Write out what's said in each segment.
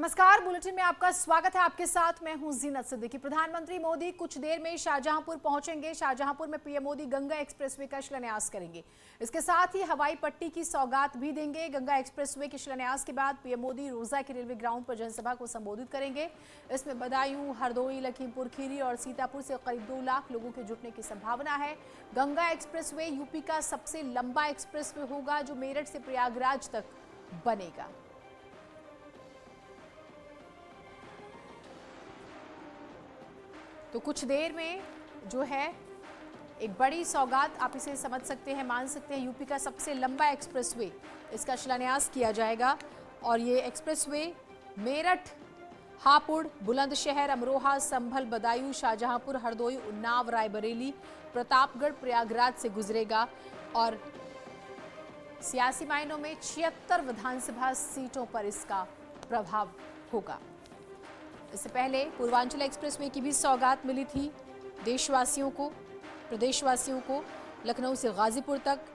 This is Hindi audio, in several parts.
नमस्कार, बुलेटिन में आपका स्वागत है। आपके साथ मैं हूं जीनत सिद्दीकी। प्रधानमंत्री मोदी कुछ देर में शाहजहांपुर पहुंचेंगे। शाहजहांपुर में पीएम मोदी गंगा एक्सप्रेसवे का शिलान्यास करेंगे। इसके साथ ही हवाई पट्टी की सौगात भी देंगे। गंगा एक्सप्रेसवे के शिलान्यास के बाद पीएम मोदी रोजा के रेलवे ग्राउंड पर जनसभा को संबोधित करेंगे। इसमें बदायूं, हरदोई, लखीमपुर खीरी और सीतापुर से करीब 2 लाख लोगों के जुटने की संभावना है। गंगा एक्सप्रेसवे यूपी का सबसे लंबा एक्सप्रेसवे होगा, जो मेरठ से प्रयागराज तक बनेगा। तो कुछ देर में जो है एक बड़ी सौगात, आप इसे समझ सकते हैं, मान सकते हैं, यूपी का सबसे लंबा एक्सप्रेसवे, इसका शिलान्यास किया जाएगा। और ये एक्सप्रेसवे मेरठ, हापुड़, बुलंदशहर, अमरोहा, संभल, बदायूं, शाहजहांपुर, हरदोई, उन्नाव, रायबरेली, प्रतापगढ़, प्रयागराज से गुजरेगा। और सियासी मायनों में 76 विधानसभा सीटों पर इसका प्रभाव होगा। इससे पहले पूर्वांचल एक्सप्रेसवे की भी सौगात मिली थी देशवासियों को, प्रदेशवासियों को, लखनऊ से गाजीपुर तक।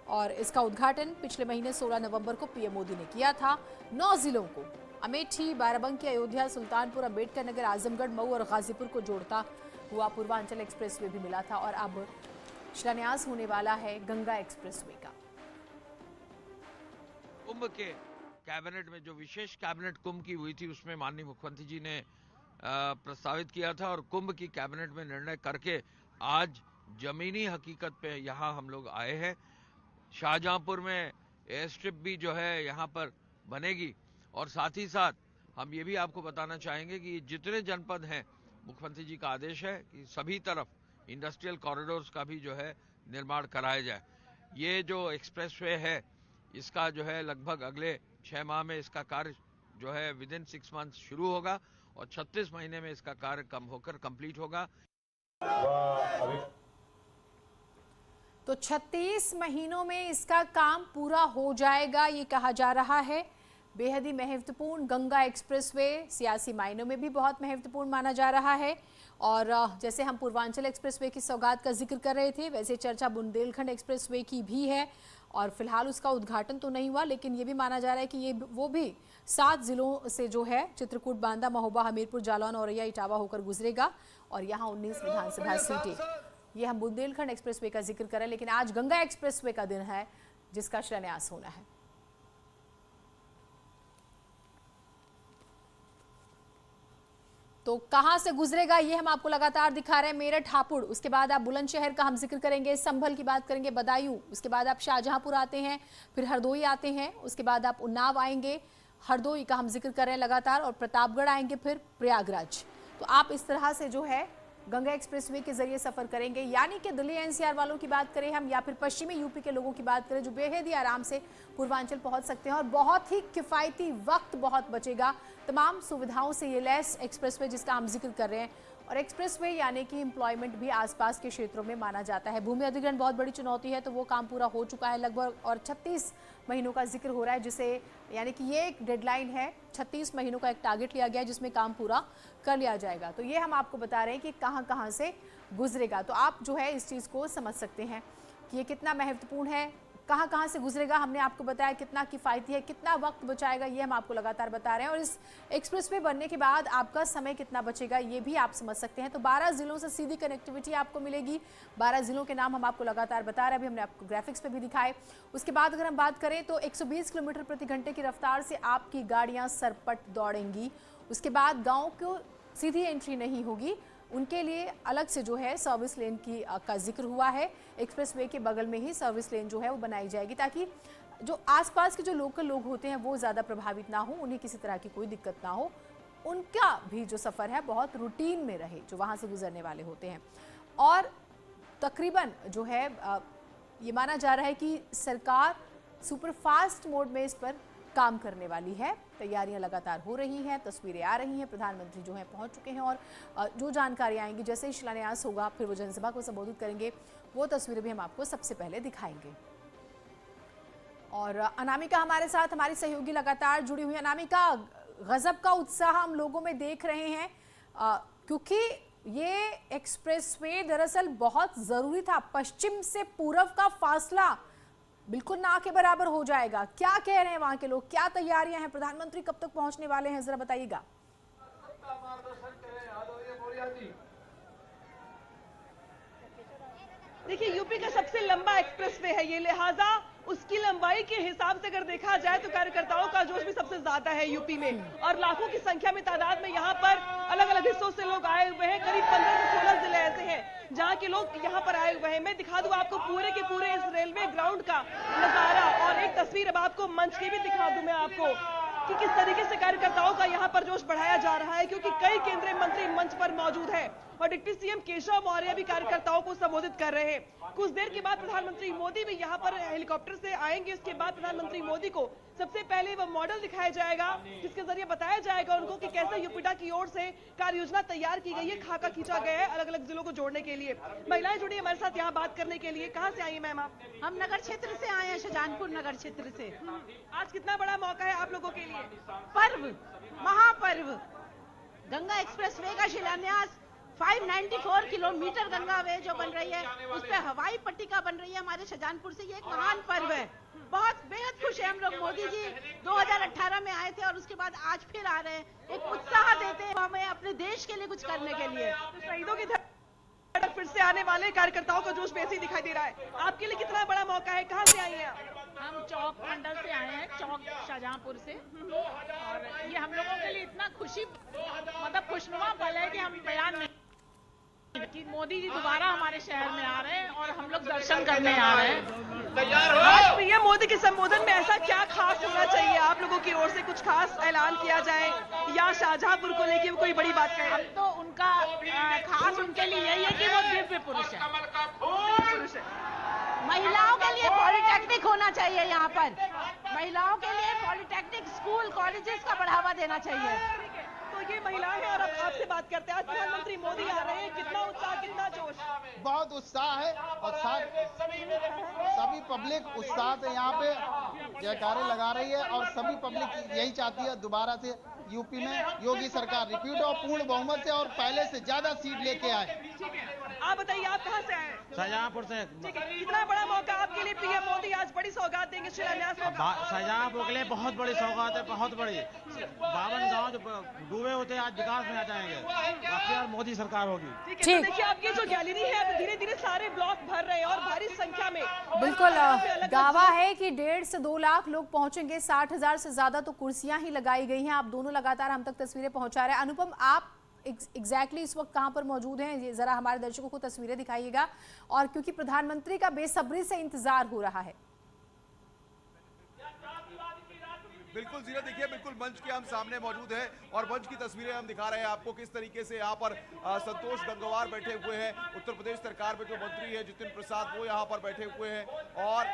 और इसका उद्घाटन पिछले महीने 16 नवंबर को पीएम मोदी ने किया था। 9 जिलों को, अमेठी, बाराबंकी, अयोध्या, सुल्तानपुर, अम्बेडकर नगर, आजमगढ़, मऊ और गाजीपुर को जोड़ता हुआ पूर्वांचल एक्सप्रेसवे भी मिला था। और अब शिलान्यास होने वाला है गंगा एक्सप्रेसवे का। कुंभ के कैबिनेट में जो विशेष कैबिनेट कुंभ की हुई थी, उसमें माननीय मुख्यमंत्री जी ने प्रस्तावित किया था और कुंभ की कैबिनेट में निर्णय करके आज जमीनी हकीकत पे यहाँ हम लोग आए हैं। शाहजहांपुर में एयर स्ट्रिप भी जो है यहाँ पर बनेगी। और साथ ही साथ हम ये भी आपको बताना चाहेंगे कि जितने जनपद हैं, मुख्यमंत्री जी का आदेश है कि सभी तरफ इंडस्ट्रियल कॉरिडोर्स का भी जो है निर्माण कराया जाए। ये जो एक्सप्रेसवे है, इसका जो है लगभग अगले 6 माह में इसका कार्य जो है विदिन 6 मंथ शुरू होगा और 36 महीने में इसका कार्य कम होकर कंप्लीट होगा। तो 36 महीनों में इसका काम पूरा हो जाएगा, ये कहा जा रहा है। बेहद ही महत्वपूर्ण गंगा एक्सप्रेसवे सियासी मायनों में भी बहुत महत्वपूर्ण माना जा रहा है। और जैसे हम पूर्वांचल एक्सप्रेसवे की सौगात का जिक्र कर रहे थे, वैसे चर्चा बुंदेलखंड एक्सप्रेसवे की भी है। और फिलहाल उसका उद्घाटन तो नहीं हुआ, लेकिन ये भी माना जा रहा है कि ये वो भी 7 जिलों से जो है चित्रकूट, बांदा, महोबा, हमीरपुर, जालौन, औरैया, इटावा होकर गुजरेगा। और यहाँ 19 विधानसभा सीटें। ये हम बुंदेलखंड एक्सप्रेसवे का जिक्र कर रहे हैं, लेकिन आज गंगा एक्सप्रेसवे का दिन है जिसका शिलान्यास होना है। तो कहां से गुजरेगा ये हम आपको लगातार दिखा रहे हैं। मेरठ, हापुड़, उसके बाद आप बुलंदशहर का हम जिक्र करेंगे, संभल की बात करेंगे, बदायूं, उसके बाद आप शाहजहांपुर आते हैं, फिर हरदोई आते हैं, उसके बाद आप उन्नाव आएंगे, हरदोई का हम जिक्र कर रहे हैं लगातार, और प्रतापगढ़ आएंगे, फिर प्रयागराज। तो आप इस तरह से जो है गंगा एक्सप्रेसवे के जरिए सफर करेंगे। यानी कि दिल्ली एनसीआर वालों की बात करें हम, या फिर पश्चिमी यूपी के लोगों की बात करें, जो बेहद ही आराम से पूर्वांचल पहुंच सकते हैं। और बहुत ही किफायती, वक्त बहुत बचेगा, तमाम सुविधाओं से ये लैस एक्सप्रेसवे जिसका हम जिक्र कर रहे हैं। और एक्सप्रेसवे यानी कि एम्प्लॉयमेंट भी आसपास के क्षेत्रों में माना जाता है। भूमि अधिग्रहण बहुत बड़ी चुनौती है, तो वो काम पूरा हो चुका है लगभग, और 36 महीनों का जिक्र हो रहा है, जिसे यानी कि ये एक डेडलाइन है, 36 महीनों का एक टारगेट लिया गया है जिसमें काम पूरा कर लिया जाएगा। तो ये हम आपको बता रहे हैं कि कहाँ कहाँ से गुजरेगा। तो आप जो है इस चीज़ को समझ सकते हैं कि ये कितना महत्वपूर्ण है, कहाँ कहाँ से गुजरेगा। हमने आपको बताया कितना किफ़ायती है, कितना वक्त बचाएगा, ये हम आपको लगातार बता रहे हैं। और इस एक्सप्रेसवे बनने के बाद आपका समय कितना बचेगा, ये भी आप समझ सकते हैं। तो 12 जिलों से सीधी कनेक्टिविटी आपको मिलेगी। 12 जिलों के नाम हम आपको लगातार बता रहे हैं, अभी हमने आपको ग्राफिक्स पे भी दिखाए। उसके बाद अगर हम बात करें तो 120 किलोमीटर प्रति घंटे की रफ्तार से आपकी गाड़ियाँ सरपट दौड़ेंगी। उसके बाद गाँव को सीधी एंट्री नहीं होगी, उनके लिए अलग से जो है सर्विस लेन का जिक्र हुआ है। एक्सप्रेसवे के बगल में ही सर्विस लेन जो है वो बनाई जाएगी, ताकि जो आसपास के जो लोकल लोग होते हैं वो ज़्यादा प्रभावित ना हो, उन्हें किसी तरह की कोई दिक्कत ना हो, उनका भी जो सफ़र है बहुत रूटीन में रहे, जो वहाँ से गुजरने वाले होते हैं। और तकरीबन जो है ये माना जा रहा है कि सरकार सुपरफास्ट मोड में इस पर काम करने वाली है। तैयारियां लगातार हो रही हैं, तस्वीरें आ रही हैं, प्रधानमंत्री जो हैं पहुंच चुके हैं। और जो जानकारी आएंगी, जैसे ही शिलान्यास होगा, फिर वो जनसभा को संबोधित करेंगे, वो तस्वीरें भी हम आपको सबसे पहले दिखाएंगे। और अनामिका हमारे साथ, हमारी सहयोगी लगातार जुड़ी हुई। अनामिका, गजब का उत्साह हम लोगों में देख रहे हैं, क्योंकि ये एक्सप्रेसवे दरअसल बहुत ज़रूरी था। पश्चिम से पूर्व का फासला बिल्कुल ना के बराबर हो जाएगा। क्या कह रहे हैं वहां के लोग, क्या तैयारियां हैं, प्रधानमंत्री कब तक पहुंचने वाले हैं, जरा बताइएगा। देखिए, यूपी का सबसे लंबा एक्सप्रेसवे है ये, लिहाजा उसकी लंबाई के हिसाब से अगर देखा जाए तो कार्यकर्ताओं का जोश भी सबसे ज्यादा है यूपी में, और लाखों की संख्या में तादाद में यहाँ पर अलग अलग हिस्सों से लोग आए हुए हैं। करीब 15 से 16 जिले ऐसे हैं जहाँ के लोग यहाँ पर आए हुए हैं। मैं दिखा दूं आपको पूरे के पूरे इस रेलवे ग्राउंड का नजारा, और एक तस्वीर अब आपको मंच की भी दिखा दूं मैं आपको कि किस तरीके से कार्यकर्ताओं का यहाँ पर जोश बढ़ाया जा रहा है, क्योंकि कई केंद्रीय मंत्री मंच पर मौजूद हैं और डिप्टी सीएम केशव मौर्य भी कार्यकर्ताओं को संबोधित कर रहे हैं। कुछ देर के बाद प्रधानमंत्री मोदी भी यहाँ पर हेलीकॉप्टर से आएंगे। उसके बाद प्रधानमंत्री मोदी को सबसे पहले वह मॉडल दिखाया जाएगा, जिसके जरिए बताया जाएगा उनको कि कैसे यूपीडा की ओर से कार्य योजना तैयार की गई है, खाका खींचा गया है अलग अलग जिलों को जोड़ने के लिए। महिलाएं जुड़ी हमारे साथ यहाँ बात करने के लिए। कहाँ से आई है मैम आप? हम नगर क्षेत्र से आए हैं, शाहजहांपुर नगर क्षेत्र से। आज कितना बड़ा मौका है आप लोगों के लिए? पर्व, महापर्व, गंगा एक्सप्रेसवे का शिलान्यास। 594 किलोमीटर गंगा वे जो बन रही है, उस पर हवाई पट्टिका बन रही है हमारे शाहजहांपुर से। ये एक महान पर्व है। बहुत बेहद खुश है हम लोग। मोदी जी 2018 में आए थे और उसके बाद आज फिर आ रहे हैं, एक उत्साह देते हैं हमें अपने देश के लिए कुछ करने के लिए। शहीदों की धरती फिर से आने वाले कार्यकर्ताओं का जोश वैसे ही दिखाई दे रहा है। आपके लिए कितना बड़ा मौका है? कहाँ से आई हैं आप? हम चौक मंडल से आए हैं, चौक शाहजहांपुर से, और ये हम लोगों के लिए इतना खुशी, मतलब खुशनुमा पल है कि हम बयान नहीं कि मोदी जी दोबारा हमारे शहर में आ रहे हैं और हम लोग दर्शन करने आ रहे हैं। आज पीएम मोदी के संबोधन में ऐसा क्या खास होना चाहिए आप लोगों की ओर से? कुछ खास ऐलान किया जाए या शाहजहांपुर को लेकर कोई बड़ी बात कहे? अब तो उनका खास उनके लिए यही है कि वो दिव्य पुरुष है। महिलाओं के लिए पॉलिटेक्निक होना चाहिए यहाँ पर। महिलाओं के लिए पॉलिटेक्निक स्कूल कॉलेजेस का बढ़ावा देना चाहिए। तो ये महिला है और अब आपसे बात करते हैं। आज प्रधानमंत्री मोदी आ रहे हैं, कितना उत्साह, कितना जोश? बहुत उत्साह है और सभी पब्लिक उत्साह से यहाँ पे जयकारे लगा रही है और सभी पब्लिक यही चाहती है दोबारा से यूपी में योगी सरकार रिपीट और पूर्ण बहुमत से और पहले से ज्यादा सीट लेके आए। ठीक है, आप बताइए आप कहाँ से आए? शाहजहांपुर से। ठीक है, इतना बड़ा मौका आपके लिए, पीएम मोदी आज बड़ी सौगात देंगे, शिलान्यास होगा। शाहजहांपुर के लिए बहुत बड़ी सौगात है, बहुत बड़ी। 52 गाँव जो डूबे होते आज विकास में आ जाएंगे, बाकी यार मोदी सरकार होगी। ठीक है, तो देखिए आप ये जो गैलरी है धीरे धीरे सारे ब्लॉक भर रहे हैं और भारी संख्या में बिल्कुल दावा है कि 1.5 से 2 लाख लोग पहुंचेंगे। 60,000 से ज्यादा तो कुर्सियां ही लगाई गई हैं। आप दोनों लगातार हम तक तस्वीरें पहुंचा रहे हैं। अनुपम, आप एग्जैक्टली इस वक्त कहां पर मौजूद हैं, ये जरा हमारे दर्शकों को तस्वीरें दिखाइएगा, और क्योंकि प्रधानमंत्री का बेसब्री से इंतजार हो रहा है। बिल्कुल जीरा, देखिए बिल्कुल मंच के हम सामने मौजूद हैं और मंच की तस्वीरें हम दिखा रहे हैं आपको किस तरीके से यहाँ पर संतोष गंगवार बैठे हुए हैं। उत्तर प्रदेश सरकार में जो मंत्री है जितिन प्रसाद वो यहाँ पर बैठे हुए हैं और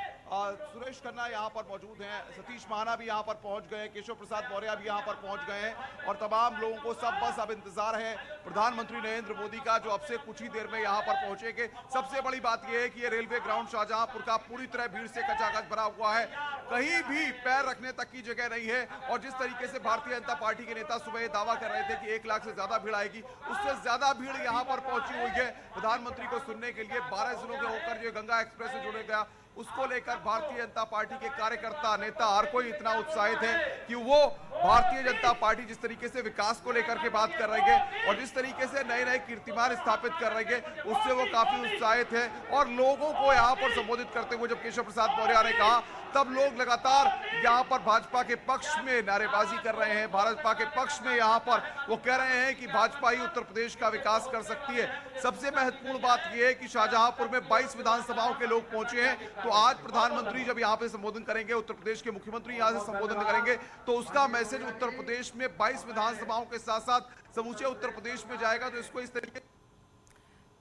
सुरेश खन्ना यहाँ पर मौजूद हैं, सतीश महाना भी यहाँ पर पहुँच गए, केशव प्रसाद मौर्य भी यहाँ पर पहुँच गए हैं और तमाम लोगों को सब बस अब इंतजार है प्रधानमंत्री नरेंद्र मोदी का जो अब से कुछ ही देर में यहाँ पर पहुंचेंगे। सबसे बड़ी बात यह है कि ये रेलवे ग्राउंड शाहजहांपुर का पूरी तरह भीड़ से खचाखच भरा हुआ है, कहीं भी पैर रखने तक की जगह नहीं है। और जिस तरीके से भारतीय जनता पार्टी के नेता सुबह ये दावा कर रहे थे कि 1 लाख से ज्यादा भीड़ आएगी, उससे ज्यादा भीड़ यहाँ पर पहुंची हुई है प्रधानमंत्री को सुनने के लिए। 12 जिलों के होकर जो गंगा एक्सप्रेस से जुड़ेगा उसको लेकर भारतीय जनता पार्टी के कार्यकर्ता नेता हर कोई इतना उत्साहित है कि वो भारतीय जनता पार्टी जिस तरीके से विकास को लेकर के बात कर रही है और जिस तरीके से नए नए कीर्तिमान स्थापित कर रही है उससे वो काफी उत्साहित है। और लोगों को यहाँ पर संबोधित करते हुए जब केशव प्रसाद मौर्य ने कहा तब लोग लगातार यहाँ पर भाजपा के पक्ष में नारेबाजी कर रहे हैं, भाजपा के पक्ष में यहाँ पर वो कह रहे हैं कि भाजपा ही उत्तर प्रदेश का विकास कर सकती है। सबसे महत्वपूर्ण बात यह है कि शाहजहांपुर में 22 विधानसभाओं के लोग पहुंचे हैं, तो आज प्रधानमंत्री जब यहाँ पे संबोधन करेंगे, उत्तर प्रदेश के मुख्यमंत्री यहाँ से संबोधन करेंगे, तो उसका मैसेज उत्तर प्रदेश में 22 विधानसभाओं के साथ साथ समूचे उत्तर प्रदेश में जाएगा। तो इसको इस तरीके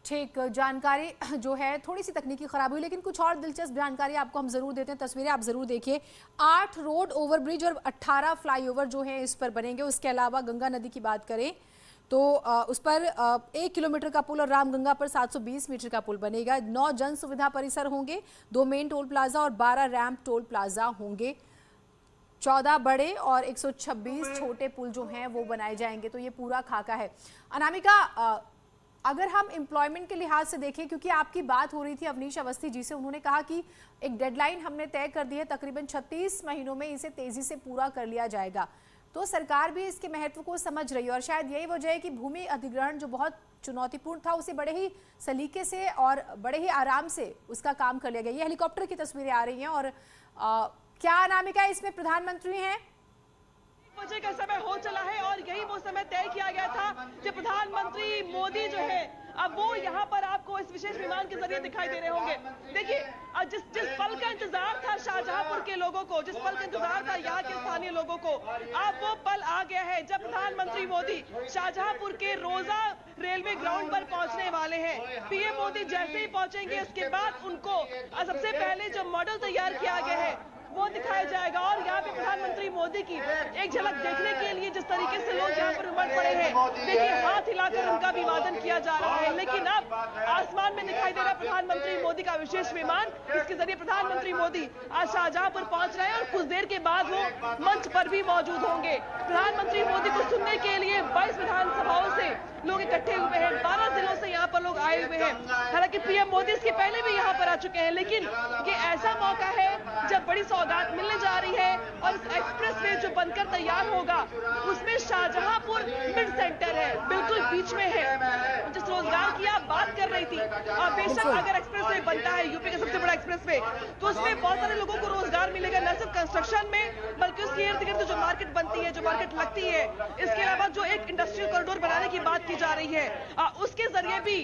ठीक जानकारी जो है, थोड़ी सी तकनीकी खराबी हुई लेकिन कुछ और दिलचस्प जानकारी आपको हम जरूर देते हैं। तस्वीरें आप जरूर देखिए। 8 रोड ओवरब्रिज और 18 फ्लाईओवर जो है इस पर बनेंगे। उसके अलावा गंगा नदी की बात करें तो उस पर 1 किलोमीटर का पुल और रामगंगा पर 720 मीटर का पुल बनेगा। 9 जन सुविधा परिसर होंगे, 2 मेन टोल प्लाजा और 12 रैंप टोल प्लाजा होंगे। 14 बड़े और 126 छोटे पुल जो हैं वो बनाए जाएंगे। तो ये पूरा खाका है। अनामिका, अगर हम एम्प्लॉयमेंट के लिहाज से देखें, क्योंकि आपकी बात हो रही थी अवनीश अवस्थी जी से, उन्होंने कहा कि एक डेडलाइन हमने तय कर दी है, तकरीबन 36 महीनों में इसे तेजी से पूरा कर लिया जाएगा। तो सरकार भी इसके महत्व को समझ रही है और शायद यही वजह है कि भूमि अधिग्रहण जो बहुत चुनौतीपूर्ण था उसे बड़े ही सलीके से और बड़े ही आराम से उसका काम कर लिया गया। ये हेलीकॉप्टर की तस्वीरें आ रही हैं और क्या अनामिका इसमें प्रधानमंत्री हैं? बजे का समय हो चला है और यही वो समय तय किया गया था कि प्रधानमंत्री मोदी जो है अब वो यहाँ पर आपको इस विशेष विमान के जरिए दिखाई दे रहे होंगे। देखिए जिस पल का इंतजार था शाहजहांपुर के लोगों को, जिस पल का इंतजार था यहाँ के स्थानीय लोगों को, अब वो पल आ गया है जब प्रधानमंत्री मोदी शाहजहांपुर के रोजा रेलवे ग्राउंड पर पहुंचने वाले हैं। पीएम मोदी जैसे ही पहुंचेंगे उसके बाद उनको सबसे पहले जो मॉडल तैयार किया गया है वो दिखाया जाएगा और यहाँ पे प्रधानमंत्री मोदी की एक झलक देखने के लिए जिस तरीके से लोग यहाँ पर उमड़ पड़े हैं, देखिए हाथ हिलाकर उनका अभिवादन किया जा रहा है। लेकिन अब आसमान में दिखाई दे रहा है प्रधानमंत्री मोदी का विशेश विमान, जिसके जरिए प्रधानमंत्री मोदी आज शाहजहांपुर पहुंच रहे हैं और कुछ देर के बाद वो मंच पर भी मौजूद होंगे। प्रधानमंत्री मोदी को सुनने के लिए 22 विधानसभाओं से लोग इकट्ठे हुए हैं, 12 जिलों से यहाँ पर लोग आए हुए हैं। हालांकि पीएम मोदी इसके पहले भी यहाँ पर आ चुके हैं, लेकिन ये ऐसा मौका है जब बड़ी सौगात मिलने जा रही है और इस एक्सप्रेस वे जो बनकर तैयार होगा उसमें शाहजहांपुर मिड सेंटर है, बिल्कुल बीच में है। जिस रोजगार की आप बात कर रही थी, बेशक अगर एक्सप्रेस वे बनता है यूपी का सबसे बड़ा एक्सप्रेस वे, तो उसमें बहुत सारे लोगों को रोजगार मिलेगा, न सिर्फ कंस्ट्रक्शन में बल्कि उसके इर्द गिर्द जो मार्केट बनती है, जो मार्केट लगती है, इसके अलावा जो एक इंडस्ट्रियल कॉरिडोर बनाने की बात की जा रही है, उसके जरिए भी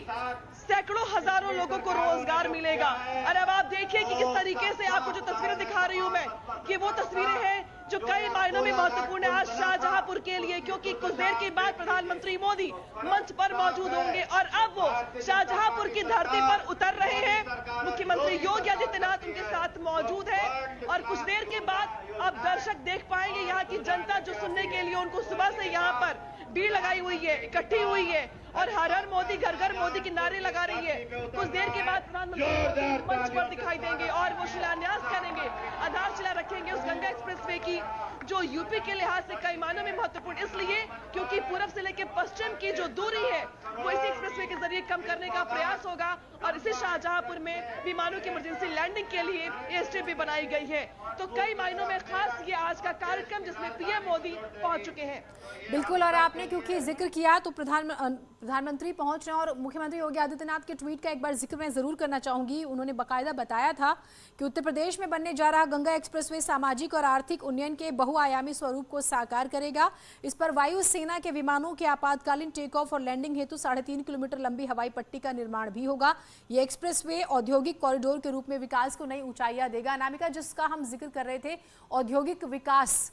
सैकड़ों हजारों लोगों को रोजगार मिलेगा। और अब आप देखिए कि किस तरीके से आपको जो तस्वीरें दिखा रही हूं मैं, कि वो तस्वीरें हैं जो कई मायनों में महत्वपूर्ण है आज शाहजहांपुर के लिए, क्योंकि कुछ देर के बाद प्रधानमंत्री मोदी मंच पर मौजूद होंगे और अब वो शाहजहांपुर की धरती पर उतर रहे हैं। मुख्यमंत्री योगी आदित्यनाथ उनके साथ मौजूद है और कुछ देर के बाद अब दर्शक देख पाएंगे यहाँ की जनता जो सुनने के लिए उनको सुबह से यहाँ पर भीड़ लगाई हुई है, इकट्ठी हुई है और हर हर मोदी घर घर मोदी के नारे लगा रही है। कुछ देर के बाद प्रधानमंत्री मंच पर दिखाई देंगे और वो शिलान्यास करेंगे, आधारशिला रखेंगे उस गंगा एक्सप्रेसवे की, जो यूपी के लिहाज से कई मायनों में महत्वपूर्ण इसलिए क्योंकि पूर्व से लेकर पश्चिम की जो दूरी है वो इसी एक्सप्रेसवे के जरिए कम करने का प्रयास होगा और इसी शाहजहांपुर में विमानों की इमरजेंसी लैंडिंग के लिए एयरस्ट्रिप भी बनाई गई है। तो कई मायनों में खास ये आज का कार्यक्रम जिसमें पीएम मोदी पहुंच चुके हैं। बिल्कुल, और आपने क्योंकि जिक्र किया तो प्रधानमंत्री पहुंच रहे हैं और मुख्यमंत्री योगी आदित्यनाथ के ट्वीट का एक बार जिक्र मैं जरूर करना चाहूंगी। उन्होंने बाकायदा बताया था कि उत्तर प्रदेश में बनने जा रहा गंगा एक्सप्रेसवे सामाजिक और आर्थिक उन्नयन के बहुआयामी स्वरूप को साकार करेगा। इस पर वायु सेना के विमानों के आपातकालीन टेक ऑफ और लैंडिंग हेतु 3.5 किलोमीटर लंबी हवाई पट्टी का निर्माण भी होगा। ये एक्सप्रेसवे औद्योगिक कॉरिडोर के रूप में विकास को नई ऊंचाइयां देगा। अनामिका, जिसका हम जिक्र कर रहे थे, औद्योगिक विकास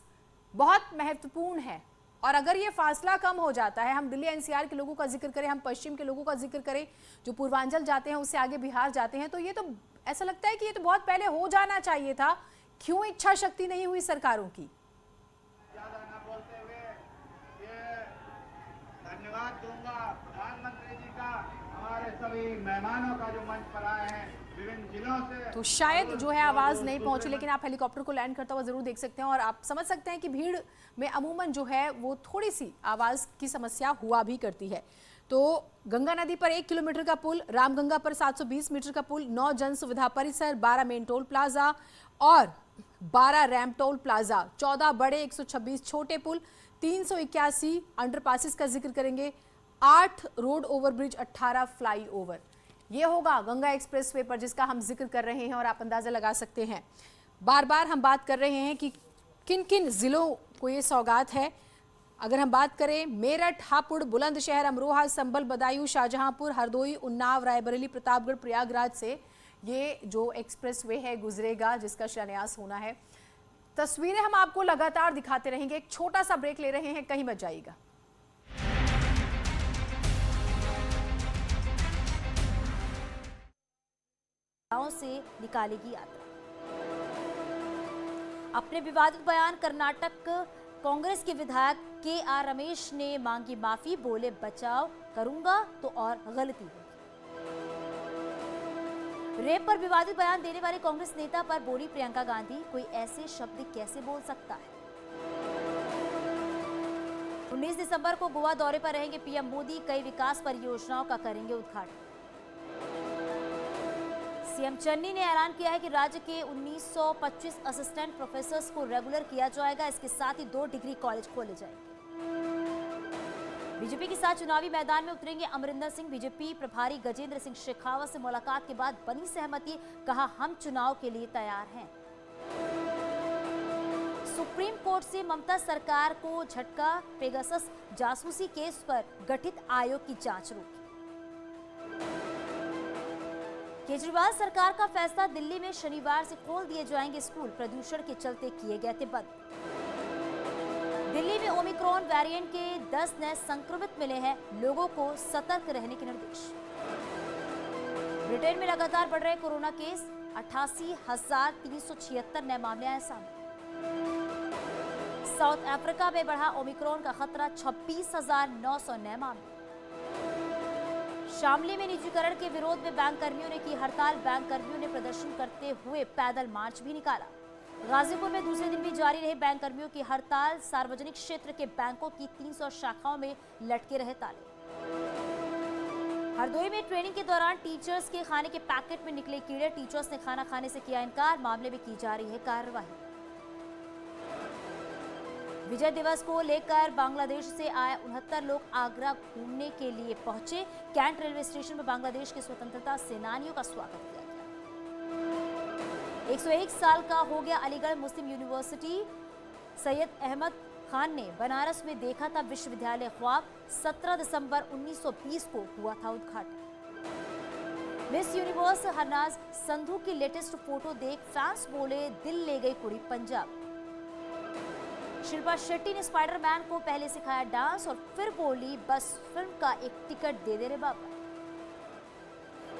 बहुत महत्वपूर्ण है और अगर ये फासला कम हो जाता है, हम दिल्ली एनसीआर के लोगों का जिक्र करें, हम पश्चिम के लोगों का जिक्र करें जो पूर्वांचल जाते हैं, उससे आगे बिहार जाते हैं, तो ये तो ऐसा लगता है कि ये तो बहुत पहले हो जाना चाहिए था। क्यों इच्छा शक्ति नहीं हुई सरकारों की? धन्यवाद दूंगा प्रधानमंत्री जी का, हमारे सभी मेहमानों का जो मंच पर आए हैं विभिन्न जिलों से। तो शायद जो है आवाज नहीं पहुंची, लेकिन आप हेलीकॉप्टर को लैंड करता हुआ जरूर देख सकते हैं और आप समझ सकते हैं कि भीड़ में अमूमन जो है वो थोड़ी सी आवाज की समस्या हुआ भी करती है। तो गंगा नदी पर 1 किलोमीटर का पुल, रामगंगा पर 720 मीटर का पुल, 9 जन सुविधा परिसर, 12 मेन टोल प्लाजा और 12 रैम्प टोल प्लाजा, 14 बड़े 126 छोटे पुल, 381 अंडरपासिस का जिक्र करेंगे, 8 रोड ओवरब्रिज, 18 फ्लाई ओवर। ये होगा गंगा एक्सप्रेसवे पर जिसका हम जिक्र कर रहे हैं और आप अंदाजा लगा सकते हैं। बार बार हम बात कर रहे हैं कि किन किन जिलों को ये सौगात है। अगर हम बात करें मेरठ, हापुड़, बुलंदशहर, अमरोहा, संभल, बदायूं, शाहजहांपुर, हरदोई, उन्नाव, रायबरेली, प्रतापगढ़, प्रयागराज से ये जो एक्सप्रेसवे है गुजरेगा जिसका शिलान्यास होना है। तस्वीरें हम आपको लगातार दिखाते रहेंगे। एक छोटा सा ब्रेक ले रहे हैं, कहीं मत जाइएगा। से निकालेगी यात्रा। अपने विवादित बयान कर्नाटक कांग्रेस के विधायक के.आर. रमेश ने मांगी माफी, बोले बचाव करूंगा तो और गलती होगी। रेप पर विवादित बयान देने वाले कांग्रेस नेता पर बोली प्रियंका गांधी, कोई ऐसे शब्द कैसे बोल सकता है। 19 दिसंबर को गोवा दौरे पर रहेंगे पीएम मोदी। कई विकास परियोजनाओं का करेंगे उद्घाटन। सीएम चन्नी ने ऐलान किया है कि राज्य के 1925 असिस्टेंट प्रोफेसर्स को रेगुलर किया जाएगा। इसके साथ ही 2 डिग्री कॉलेज खोले जाएंगे। बीजेपी के साथ चुनावी मैदान में उतरेंगे अमरिंदर सिंह। बीजेपी प्रभारी गजेंद्र सिंह शेखावत से मुलाकात के बाद बनी सहमति, कहा हम चुनाव के लिए तैयार हैं। सुप्रीम कोर्ट से ममता सरकार को झटका, पेगासस जासूसी केस पर गठित आयोग की जांच रोकी। केजरीवाल सरकार का फैसला, दिल्ली में शनिवार से खोल दिए जाएंगे स्कूल। प्रदूषण के चलते किए गए थे बंद। दिल्ली में ओमिक्रॉन वेरिएंट के 10 नए संक्रमित मिले हैं, लोगों को सतर्क रहने के निर्देश। ब्रिटेन में लगातार बढ़ रहे कोरोना केस, 88,376 नए मामले आए सामने। साउथ अफ्रीका में बढ़ा ओमिक्रॉन का खतरा, 26,900 नए मामले। शामली में निजीकरण के विरोध में बैंक कर्मियों ने की हड़ताल। बैंक कर्मियों ने प्रदर्शन करते हुए पैदल मार्च भी निकाला। गाजीपुर में दूसरे दिन भी जारी रही बैंक कर्मियों की हड़ताल। सार्वजनिक क्षेत्र के बैंकों की 300 शाखाओं में लटके रहे ताले। हरदोई में ट्रेनिंग के दौरान टीचर्स के खाने के पैकेट में निकले कीड़े, टीचर्स ने खाना खाने से किया इनकार। मामले में की जा रही है कार्रवाई। विजय दिवस को लेकर बांग्लादेश से आए 69 लोग आगरा घूमने के लिए पहुंचे। कैंट रेलवे स्टेशन में बांग्लादेश के स्वतंत्रता सेनानियों का स्वागत किया गया। 101 साल का हो गया अलीगढ़ मुस्लिम यूनिवर्सिटी। सैयद अहमद खान ने बनारस में देखा था विश्वविद्यालय ख्वाब। 17 दिसंबर 1920 को हुआ था उद्घाटन। मिस यूनिवर्स हरनाज संधू की लेटेस्ट फोटो देख फैंस बोले दिल ले गई कुड़ी पंजाब। शिल्पा शेट्टी ने स्पाइडरमैन को पहले सिखाया डांस और फिर बोली बस फिल्म का एक टिकट दे दे रे बाबा।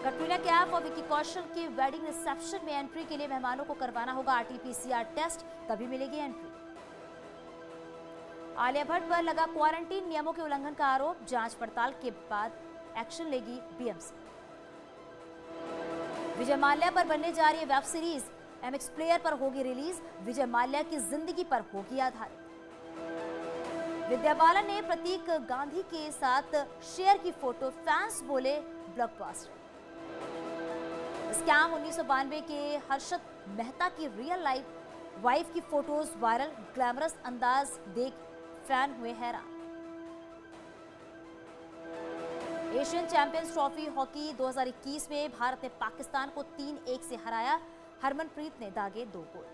कटरीना कैफ और विकी कौशल की वेडिंग रिसेप्शन में एंट्री के लिए मेहमानों को करवाना होगा RT-PCR टेस्ट, तभी मिलेगी एंट्री। आलिया भट्ट पर लगा क्वारंटीन नियमों के उल्लंघन का आरोप, जांच पड़ताल के बाद एक्शन लेगी BMC। विजय माल्या पर बनने जा रही है वेब सीरीज, MX प्लेयर पर होगी रिलीज। विजय माल्या की जिंदगी पर होगी आधारित। विद्या बालन ने प्रतीक गांधी के साथ शेयर की फोटो, फैंस बोले ब्लॉकबस्टर। स्कैम 1992 के हर्षद मेहता की रियल लाइफ वाइफ की फोटोज वायरल, ग्लैमरस अंदाज देख फैन हुए हैरान। एशियन चैंपियंस ट्रॉफी हॉकी 2021 में भारत ने पाकिस्तान को 3-1 से हराया। हरमनप्रीत ने दागे 2 गोल।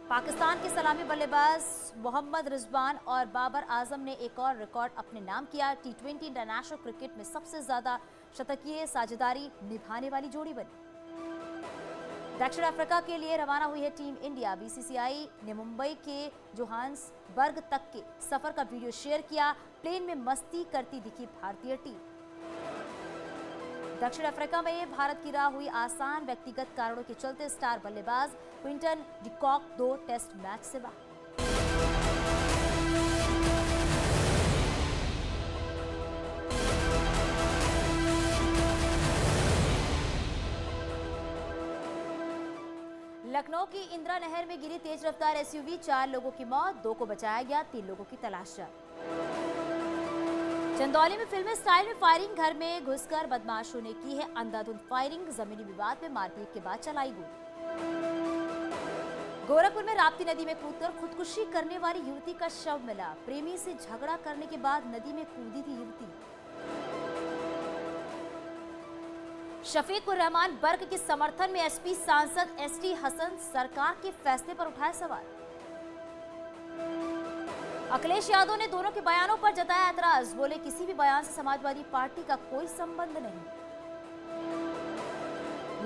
पाकिस्तान के सलामी बल्लेबाज मोहम्मद रिजवान और बाबर आजम ने एक और रिकॉर्ड अपने नाम किया। T20 इंटरनेशनल क्रिकेट में सबसे ज्यादा शतकीय साझेदारी निभाने वाली जोड़ी बनी। दक्षिण अफ्रीका के लिए रवाना हुई है टीम इंडिया। BCCI ने मुंबई के जोहान्सबर्ग तक के सफर का वीडियो शेयर किया। प्लेन में मस्ती करती दिखी भारतीय टीम। दक्षिण अफ्रीका में भारत की राह हुई आसान, व्यक्तिगत कारणों के चलते स्टार बल्लेबाज क्विंटन डिकॉक 2 टेस्ट मैच से बाहर। लखनऊ की इंदिरा नहर में गिरी तेज रफ्तार SUV, 4 लोगों की मौत, 2 को बचाया गया, 3 लोगों की तलाश जारी। चंदौली में फिल्मी स्टाइल में फायरिंग, घर में घुसकर बदमाशों ने की है अंधाधुंध फायरिंग। जमीनी विवाद में मारपीट के बाद चलाई गोली। गोरखपुर में राप्ती नदी में कूदकर खुदकुशी करने वाली युवती का शव मिला। प्रेमी से झगड़ा करने के बाद नदी में कूदी थी युवती। शफीकुर रहमान बर्क के समर्थन में SP सांसद ST हसन सरकार के फैसले पर उठाए सवाल। अखिलेश यादव ने दोनों के बयानों पर जताया एतराज, बोले किसी भी बयान से समाजवादी पार्टी का कोई संबंध नहीं।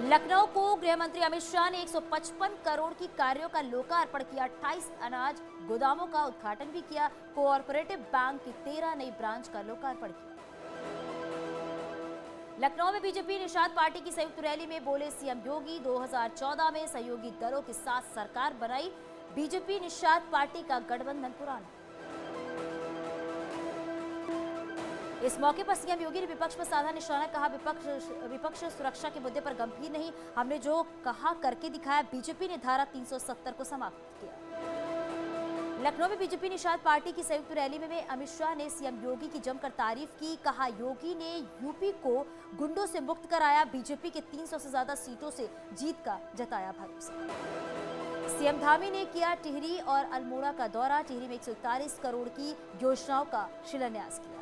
लखनऊ को गृह मंत्री अमित शाह ने 155 करोड़ की कार्यों का लोकार्पण किया। 28 अनाज गोदामों का उद्घाटन भी किया। कोऑपरेटिव बैंक की 13 नई ब्रांच का लोकार्पण किया। लखनऊ में बीजेपी निषाद पार्टी की संयुक्त रैली में बोले CM योगी, 2014 में सहयोगी दलों के साथ सरकार बनाई। बीजेपी निषाद पार्टी का गठबंधन पुराना। इस मौके पर CM योगी ने विपक्ष पर साधा निशाना, कहा विपक्ष सुरक्षा के मुद्दे पर गंभीर नहीं, हमने जो कहा करके दिखाया। बीजेपी ने धारा 370 को समाप्त किया। लखनऊ में बीजेपी निषाद पार्टी की संयुक्त रैली में अमित शाह ने सीएम योगी की जमकर तारीफ की। कहा, योगी ने यूपी को गुंडों से मुक्त कराया, बीजेपी के 300 से ज्यादा सीटों से जीत का जताया भरोसा। सीएम धामी ने किया टिहरी और अल्मोड़ा का दौरा, टिहरी में 141 करोड़ की योजनाओं का शिलान्यास किया।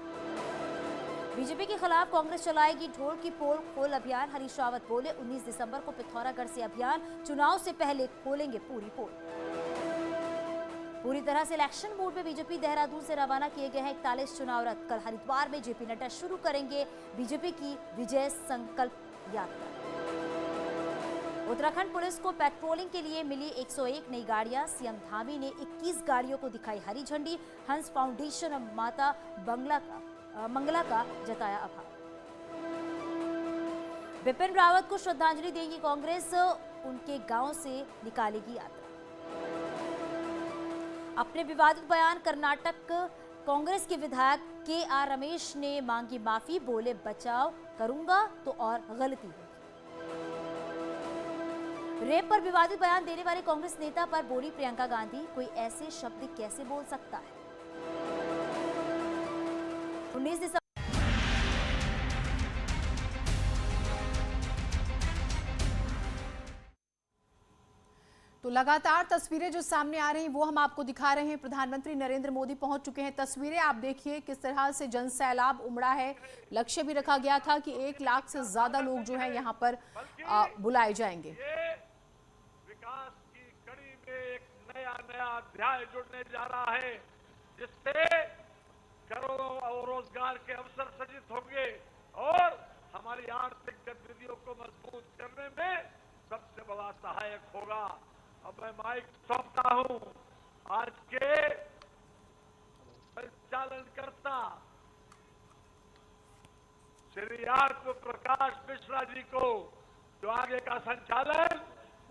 बीजेपी के खिलाफ कांग्रेस चलाएगी ढोल की पोल खोल अभियान, हरीश रावत बोले 19 दिसंबर को पिथौरागढ़ से अभियान, चुनाव से पहले खोलेंगे पूरी पोल। पूरी तरह से इलेक्शन मोड में बीजेपी देहरादून से रवाना किए गए हैं 41 चुनाव रथ। कल हरिद्वार में जेपी नड्डा शुरू करेंगे बीजेपी की विजय संकल्प यात्रा। उत्तराखंड पुलिस को पेट्रोलिंग के लिए मिली 101 नई गाड़ियां, सीएम धामी ने 21 गाड़ियों को दिखाई हरी झंडी, हंस फाउंडेशन और माता मंगला का जताया आभार। बिपिन रावत को श्रद्धांजलि देगी कांग्रेस, उनके गांव से निकालेगी यात्रा। अपने विवादित बयान कर्नाटक कांग्रेस के विधायक के.आर. रमेश ने मांगी माफी, बोले बचाव करूंगा तो और गलती होगी। रेप पर विवादित बयान देने वाले कांग्रेस नेता पर बोली प्रियंका गांधी, कोई ऐसे शब्द कैसे बोल सकता है। 19 दिसंबर तो लगातार तस्वीरें जो सामने आ रही हैं वो हम आपको दिखा रहे हैं। प्रधानमंत्री नरेंद्र मोदी पहुंच चुके हैं। तस्वीरें आप देखिए किस तरह से जन सैलाब उमड़ा है। लक्ष्य भी रखा गया था कि 1 लाख से ज्यादा लोग जो हैं यहाँ पर बुलाए जाएंगे। विकास की कड़ी में एक नया अध्याय जुड़ने जा रहा है, जिससे करोड़ों रोजगार के अवसर सृजित होंगे और हमारी आर्थिक गतिविधियों को मजबूत करने में सबसे बड़ा सहायक होगा। अब मैं माइक सौंपता हूं आज के संचालनकर्ता श्री आर प्रकाश मिश्रा जी को, जो आगे का संचालन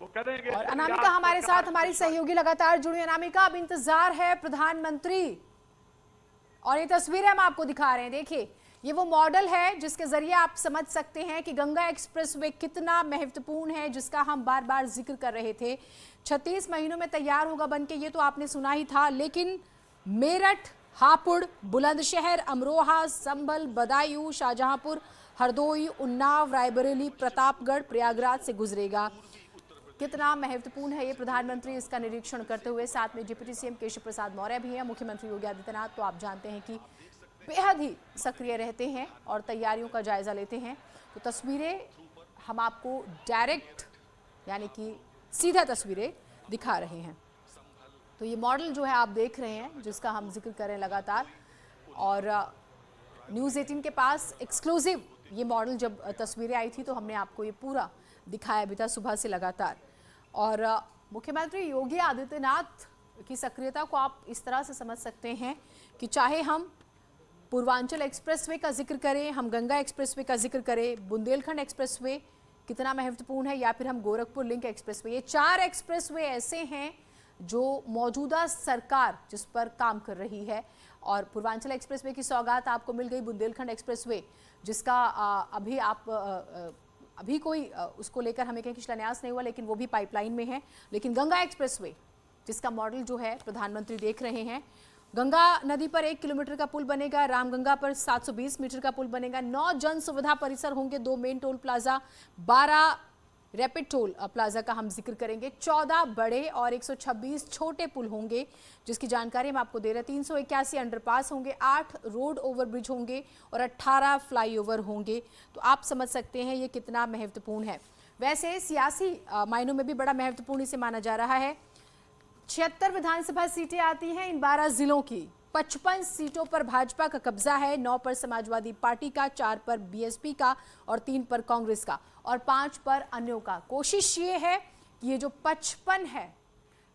वो करेंगे। और अनामिका हमारे साथ, हमारी सहयोगी लगातार जुड़ी। अनामिका, अब इंतजार है प्रधानमंत्री और ये तस्वीरें हम आपको दिखा रहे हैं। देखिए, ये वो मॉडल है जिसके जरिए आप समझ सकते हैं कि गंगा एक्सप्रेसवे कितना महत्वपूर्ण है, जिसका हम बार बार जिक्र कर रहे थे। 36 महीनों में तैयार होगा बनके, ये तो आपने सुना ही था, लेकिन मेरठ, हापुड़, बुलंदशहर, अमरोहा, संभल, बदायूं, शाहजहांपुर, हरदोई, उन्नाव, रायबरेली, प्रतापगढ़, प्रयागराज से गुजरेगा। कितना महत्वपूर्ण है ये, प्रधानमंत्री इसका निरीक्षण करते हुए। साथ में डिप्टी सीएम केशव प्रसाद मौर्य भी हैं। मुख्यमंत्री योगी आदित्यनाथ तो आप जानते हैं कि बेहद ही सक्रिय रहते हैं और तैयारियों का जायजा लेते हैं। तो तस्वीरें हम आपको डायरेक्ट यानी कि सीधा तस्वीरें दिखा रहे हैं। तो ये मॉडल जो है आप देख रहे हैं, जिसका हम जिक्र करें लगातार, और न्यूज़ 18 के पास एक्सक्लूसिव ये मॉडल जब तस्वीरें आई थी तो हमने आपको ये पूरा दिखाया भी था सुबह से लगातार। और मुख्यमंत्री योगी आदित्यनाथ की सक्रियता को आप इस तरह से समझ सकते हैं कि चाहे हम पूर्वांचल एक्सप्रेसवे का जिक्र करें, हम गंगा एक्सप्रेसवे का जिक्र करें, बुंदेलखंड एक्सप्रेसवे कितना महत्वपूर्ण है, या फिर हम गोरखपुर लिंक एक्सप्रेसवे, ये 4 एक्सप्रेसवे ऐसे हैं जो मौजूदा सरकार जिस पर काम कर रही है। और पूर्वांचल एक्सप्रेसवे की सौगात आपको मिल गई, बुंदेलखंड एक्सप्रेसवे जिसका अभी कोई उसको लेकर हमें कहीं शिलान्यास नहीं हुआ, लेकिन वो भी पाइपलाइन में है। लेकिन गंगा एक्सप्रेसवे जिसका मॉडल जो है प्रधानमंत्री देख रहे हैं, गंगा नदी पर 1 किलोमीटर का पुल बनेगा, रामगंगा पर 720 मीटर का पुल बनेगा, 9 जन सुविधा परिसर होंगे, 2 main toll plaza, 12 rapid toll plaza का हम जिक्र करेंगे, 14 बड़े और 126 छोटे पुल होंगे, जिसकी जानकारी हम आपको दे रहे हैं। 381 अंडरपास होंगे, 8 रोड ओवरब्रिज होंगे और 18 फ्लाईओवर होंगे। तो आप समझ सकते हैं ये कितना महत्वपूर्ण है। वैसे सियासी मायनों में भी बड़ा महत्वपूर्ण इसे माना जा रहा है। 76 विधानसभा सीटें आती हैं इन 12 जिलों की। 55 सीटों पर भाजपा का कब्जा है, 9 पर समाजवादी पार्टी का, 4 पर बीएसपी का और 3 पर कांग्रेस का और 5 पर अन्यों का। कोशिश ये है कि ये जो 55 है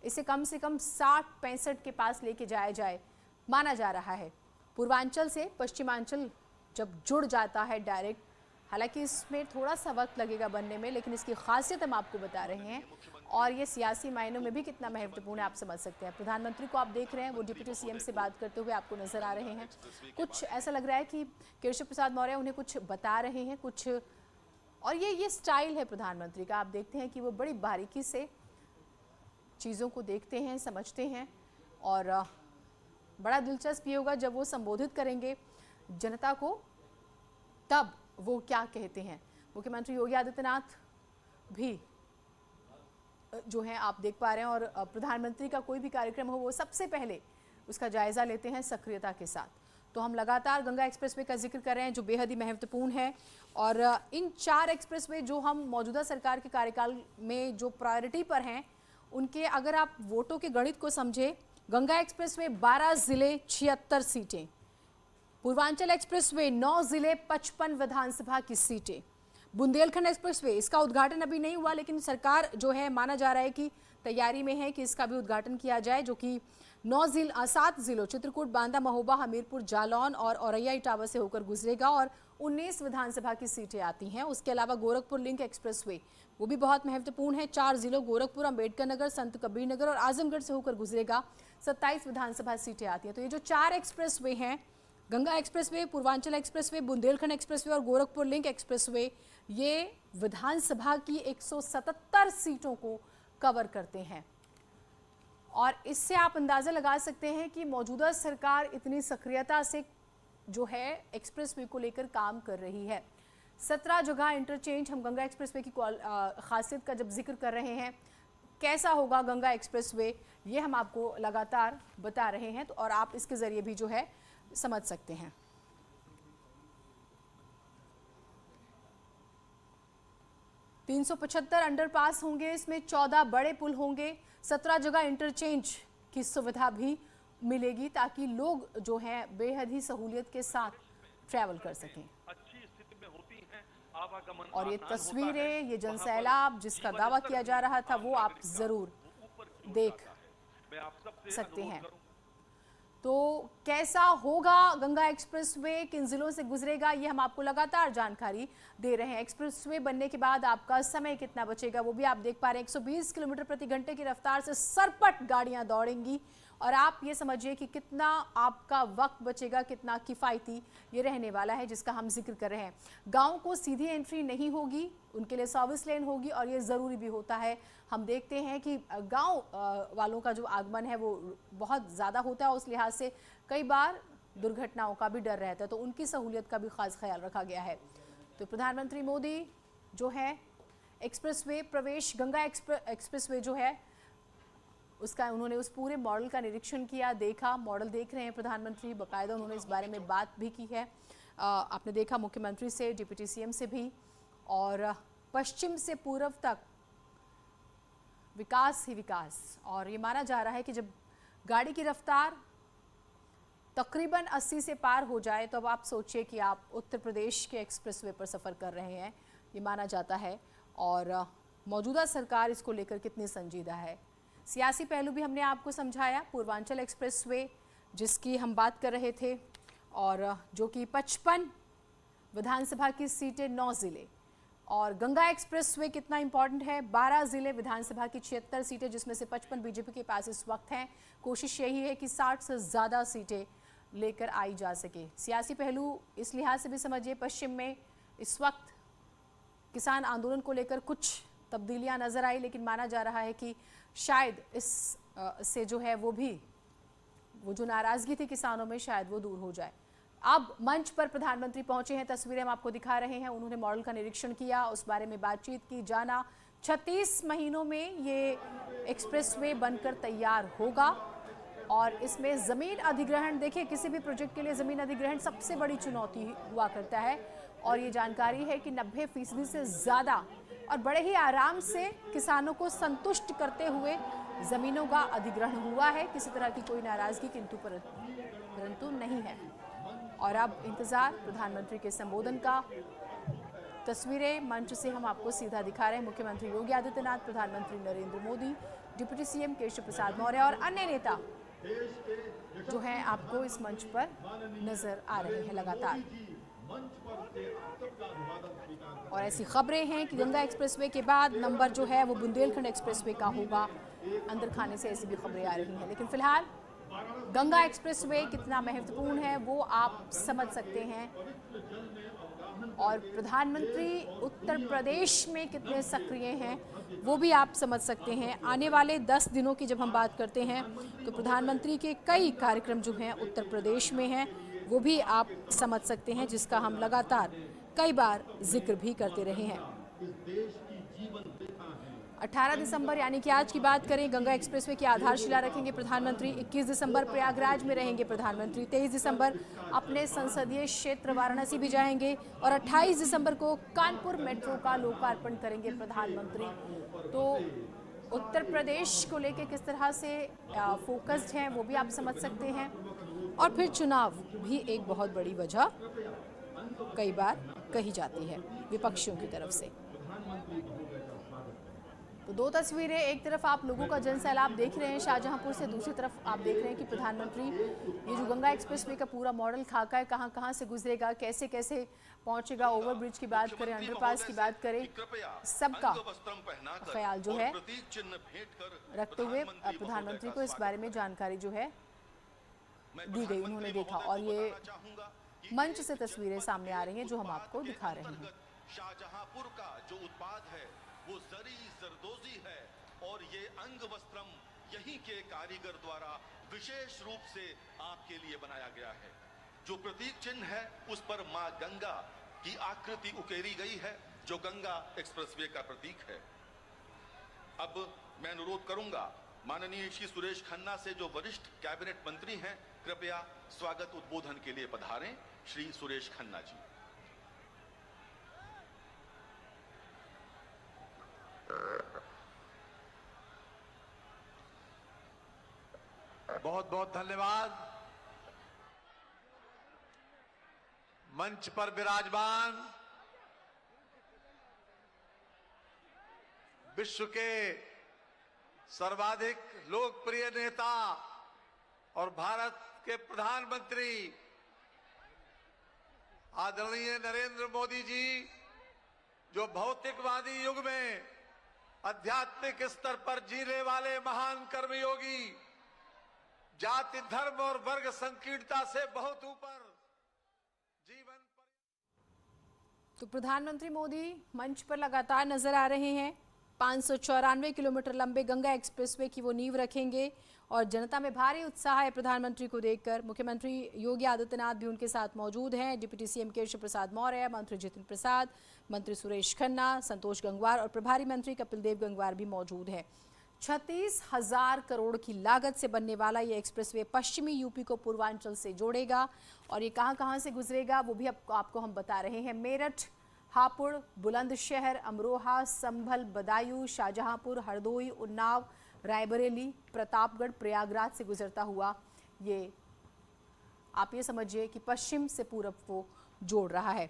इसे कम से कम 60-65 के पास लेके जाया जाए, माना जा रहा है। पूर्वांचल से पश्चिमांचल जब जुड़ जाता है डायरेक्ट, हालांकि इसमें थोड़ा सा वक्त लगेगा बनने में, लेकिन इसकी खासियत हम आपको बता रहे हैं और ये सियासी मायनों में भी कितना महत्वपूर्ण है आप समझ सकते हैं। प्रधानमंत्री को आप देख रहे हैं, वो डिप्टी सीएम से बात करते हुए आपको नजर आ रहे हैं। कुछ ऐसा लग रहा है कि केशव प्रसाद मौर्य उन्हें कुछ बता रहे हैं कुछ, और ये स्टाइल है प्रधानमंत्री का। आप देखते हैं कि वो बड़ी बारीकी से चीज़ों को देखते हैं, समझते हैं और बड़ा दिलचस्प ये होगा जब वो संबोधित करेंगे जनता को, तब वो क्या कहते हैं। मुख्यमंत्री योगी आदित्यनाथ भी जो है आप देख पा रहे हैं, और प्रधानमंत्री का कोई भी कार्यक्रम हो वो सबसे पहले उसका जायजा लेते हैं सक्रियता के साथ। तो हम लगातार गंगा एक्सप्रेसवे का जिक्र कर रहे हैं जो बेहद ही महत्वपूर्ण है, और इन 4 एक्सप्रेसवे जो हम मौजूदा सरकार के कार्यकाल में जो प्रायोरिटी पर हैं, उनके अगर आप वोटों के गणित को समझे, गंगा एक्सप्रेसवे 12 जिले 76 सीटें, पूर्वांचल एक्सप्रेसवे 9 जिले 55 विधानसभा की सीटें, बुंदेलखंड एक्सप्रेसवे इसका उद्घाटन अभी नहीं हुआ, लेकिन सरकार जो है माना जा रहा है कि तैयारी में है कि इसका भी उद्घाटन किया जाए, जो कि 7 जिलों चित्रकूट, बांदा, महोबा, हमीरपुर, जालौन और औरैया इटावा से होकर गुजरेगा और 19 विधानसभा की सीटें आती हैं। उसके अलावा गोरखपुर लिंक एक्सप्रेसवे वो भी बहुत महत्वपूर्ण है, 4 जिलों गोरखपुर, अंबेडकर नगर, संत कबीर नगर और आजमगढ़ से होकर गुजरेगा, 27 विधानसभा सीटें आती हैं। तो ये जो 4 एक्सप्रेसवे हैं, Ganga expressway, Purvanchal expressway, Bundelkhand expressway और गोरखपुर लिंक एक्सप्रेसवे, ये विधानसभा की 177 सीटों को कवर करते हैं। और इससे आप अंदाजा लगा सकते हैं कि मौजूदा सरकार इतनी सक्रियता से जो है एक्सप्रेसवे को लेकर काम कर रही है। 17 जगह इंटरचेंज, हम गंगा एक्सप्रेसवे की खासियत का जब जिक्र कर रहे हैं, कैसा होगा गंगा एक्सप्रेसवे, ये हम आपको लगातार बता रहे हैं, तो और आप इसके जरिए भी जो है समझ सकते हैं। – 375 अंडरपास होंगे, इसमें 14 बड़े पुल होंगे, 17 जगह इंटरचेंज की सुविधा भी मिलेगी ताकि लोग जो हैं बेहद ही सहूलियत के साथ ट्रैवल कर सकें। अच्छी स्थिति में होती हैं, आवागमन और ये तस्वीरें, ये जनसैलाब जिसका दावा किया जा रहा था, वो आप जरूर देख सकते हैं। तो कैसा होगा गंगा एक्सप्रेसवे, किन जिलों से गुजरेगा, ये हम आपको लगातार जानकारी दे रहे हैं। एक्सप्रेसवे बनने के बाद आपका समय कितना बचेगा वो भी आप देख पा रहे हैं। 120 किलोमीटर प्रति घंटे की रफ्तार से सरपट गाड़ियां दौड़ेंगी, और आप ये समझिए कि कितना आपका वक्त बचेगा, कितना किफ़ायती ये रहने वाला है जिसका हम जिक्र कर रहे हैं। गाँव को सीधी एंट्री नहीं होगी, उनके लिए सर्विस लेन होगी, और ये ज़रूरी भी होता है। हम देखते हैं कि गांव वालों का जो आगमन है वो बहुत ज़्यादा होता है, उस लिहाज से कई बार दुर्घटनाओं का भी डर रहता है, तो उनकी सहूलियत का भी खास ख्याल रखा गया है। तो प्रधानमंत्री मोदी जो है एक्सप्रेसवे प्रवेश, गंगा एक्सप्रेसवे जो है उसका उन्होंने उस पूरे मॉडल का निरीक्षण किया, देखा, मॉडल देख रहे हैं प्रधानमंत्री, बाकायदा उन्होंने इस बारे में बात भी की है। आपने देखा मुख्यमंत्री से, डिप्टी सीएम से भी, और पश्चिम से पूर्व तक विकास ही विकास। और ये माना जा रहा है कि जब गाड़ी की रफ्तार तकरीबन 80 से पार हो जाए तो अब आप सोचिए कि आप उत्तर प्रदेश के एक्सप्रेसवे पर सफ़र कर रहे हैं, ये माना जाता है। और मौजूदा सरकार इसको लेकर कितनी संजीदा है। सियासी पहलू भी हमने आपको समझाया। पूर्वांचल एक्सप्रेसवे जिसकी हम बात कर रहे थे, और जो कि 55 विधानसभा की सीटें, 9 ज़िले, और गंगा एक्सप्रेसवे कितना इंपॉर्टेंट है, 12 ज़िले, विधानसभा की 76 सीटें, जिसमें से 55 बीजेपी के पास इस वक्त हैं। कोशिश यही है कि 60 से ज़्यादा सीटें लेकर आई जा सके। सियासी पहलू इस लिहाज से भी समझिए, पश्चिम में इस वक्त किसान आंदोलन को लेकर कुछ तब्दीलियां नज़र आई, लेकिन माना जा रहा है कि शायद इस से जो है वो जो नाराज़गी थी किसानों में, शायद वो दूर हो जाए। अब मंच पर प्रधानमंत्री पहुंचे हैं, तस्वीरें हम आपको दिखा रहे हैं। उन्होंने मॉडल का निरीक्षण किया, उस बारे में बातचीत की, जाना। 36 महीनों में ये एक्सप्रेसवे बनकर तैयार होगा, और इसमें ज़मीन अधिग्रहण, देखिए किसी भी प्रोजेक्ट के लिए ज़मीन अधिग्रहण सबसे बड़ी चुनौती हुआ करता है, और ये जानकारी है कि 90% से ज़्यादा और बड़े ही आराम से किसानों को संतुष्ट करते हुए ज़मीनों का अधिग्रहण हुआ है। किसी तरह की कोई नाराज़गी परंतु नहीं है। और अब इंतज़ार प्रधानमंत्री के संबोधन का। तस्वीरें मंच से हम आपको सीधा दिखा रहे हैं। मुख्यमंत्री योगी आदित्यनाथ, प्रधानमंत्री नरेंद्र मोदी, डिप्टी सीएम केशव प्रसाद मौर्य और अन्य नेता जो हैं आपको इस मंच पर नजर आ रहे हैं लगातार। और ऐसी खबरें हैं कि गंगा एक्सप्रेसवे के बाद नंबर जो है वो बुंदेलखंड एक्सप्रेसवे का होगा। अंदर खाने से ऐसी भी खबरें आ रही हैं, लेकिन फिलहाल गंगा एक्सप्रेसवे कितना महत्वपूर्ण है वो आप समझ सकते हैं। और प्रधानमंत्री उत्तर प्रदेश में कितने सक्रिय हैं वो भी आप समझ सकते हैं। आने वाले 10 दिनों की जब हम बात करते हैं तो प्रधानमंत्री के कई कार्यक्रम जो हैं उत्तर प्रदेश में हैं, वो भी आप समझ सकते हैं, जिसका हम लगातार कई बार जिक्र भी करते रहे हैं। 18 दिसंबर यानी कि आज की बात करें, गंगा एक्सप्रेसवे की आधारशिला रखेंगे प्रधानमंत्री। 21 दिसंबर प्रयागराज में रहेंगे प्रधानमंत्री। 23 दिसंबर अपने संसदीय क्षेत्र वाराणसी भी जाएंगे और 28 दिसंबर को कानपुर मेट्रो का लोकार्पण करेंगे प्रधानमंत्री। तो उत्तर प्रदेश को लेकर किस तरह से फोकस्ड हैं वो भी आप समझ सकते हैं। और फिर चुनाव भी एक बहुत बड़ी वजह कई बार कही जाती है विपक्षियों की तरफ से। तो दो तस्वीरें, एक तरफ आप लोगों का जनसैलाब देख रहे हैं शाहजहांपुर से, दूसरी तरफ आप देख रहे हैं कि प्रधानमंत्री ये जो गंगा एक्सप्रेसवे का पूरा मॉडल खाका है, कहां कहां से गुजरेगा, कैसे कैसे पहुंचेगा, ओवरब्रिज की बात करें, अंडरपास की बात करें, सबका ख्याल जो है रखते हुए प्रधानमंत्री को इस बारे में जानकारी जो है दी गई, उन्होंने देखा। और ये मंच से तस्वीरें सामने आ रही हैं जो हम आपको दिखा रहे हैं। शाहजहांपुर का जो उत्पाद है वो जरी जरदोजी है और ये अंग वस्त्रम यहीं के कारीगर द्वारा विशेष रूप से आपके लिए बनाया गया है। जो प्रतीक चिन्ह है उस पर मां गंगा की आकृति उकेरी गई है, जो गंगा एक्सप्रेसवे का प्रतीक है। अब मैं अनुरोध करूंगा माननीय श्री सुरेश खन्ना से, जो वरिष्ठ कैबिनेट मंत्री हैं, कृपया स्वागत उद्बोधन के लिए पधारें। श्री सुरेश खन्ना जी। बहुत बहुत धन्यवाद। मंच पर विराजमान विश्व के सर्वाधिक लोकप्रिय नेता और भारत के प्रधानमंत्री आदरणीय नरेंद्र मोदी जी, जो भौतिकवादी युग में आध्यात्मिक स्तर पर जीने वाले महान कर्मयोगी, जाति धर्म और वर्ग संकीर्णता से बहुत ऊपर जीवन पर। तो प्रधानमंत्री मोदी मंच पर लगातार नजर आ रहे हैं। 594 किलोमीटर लंबे गंगा एक्सप्रेसवे की वो नींव रखेंगे और जनता में भारी उत्साह है प्रधानमंत्री को देखकर। मुख्यमंत्री योगी आदित्यनाथ भी उनके साथ मौजूद हैं। डिप्टी सीएम केशव प्रसाद मौर्य, मंत्री जितिन प्रसाद, मंत्री सुरेश खन्ना, संतोष गंगवार और प्रभारी मंत्री कपिल देव गंगवार भी मौजूद हैं। 36,000 करोड़ की लागत से बनने वाला ये एक्सप्रेसवे पश्चिमी यूपी को पूर्वांचल से जोड़ेगा और ये कहां से गुजरेगा वो भी आपको हम बता रहे हैं। मेरठ, हापुड़, बुलंदशहर, अमरोहा, संभल, बदायूं, शाहजहांपुर, हरदोई, उन्नाव, रायबरेली, प्रतापगढ़, प्रयागराज से गुजरता हुआ ये आप ये समझिए कि पश्चिम से पूरब को जोड़ रहा है।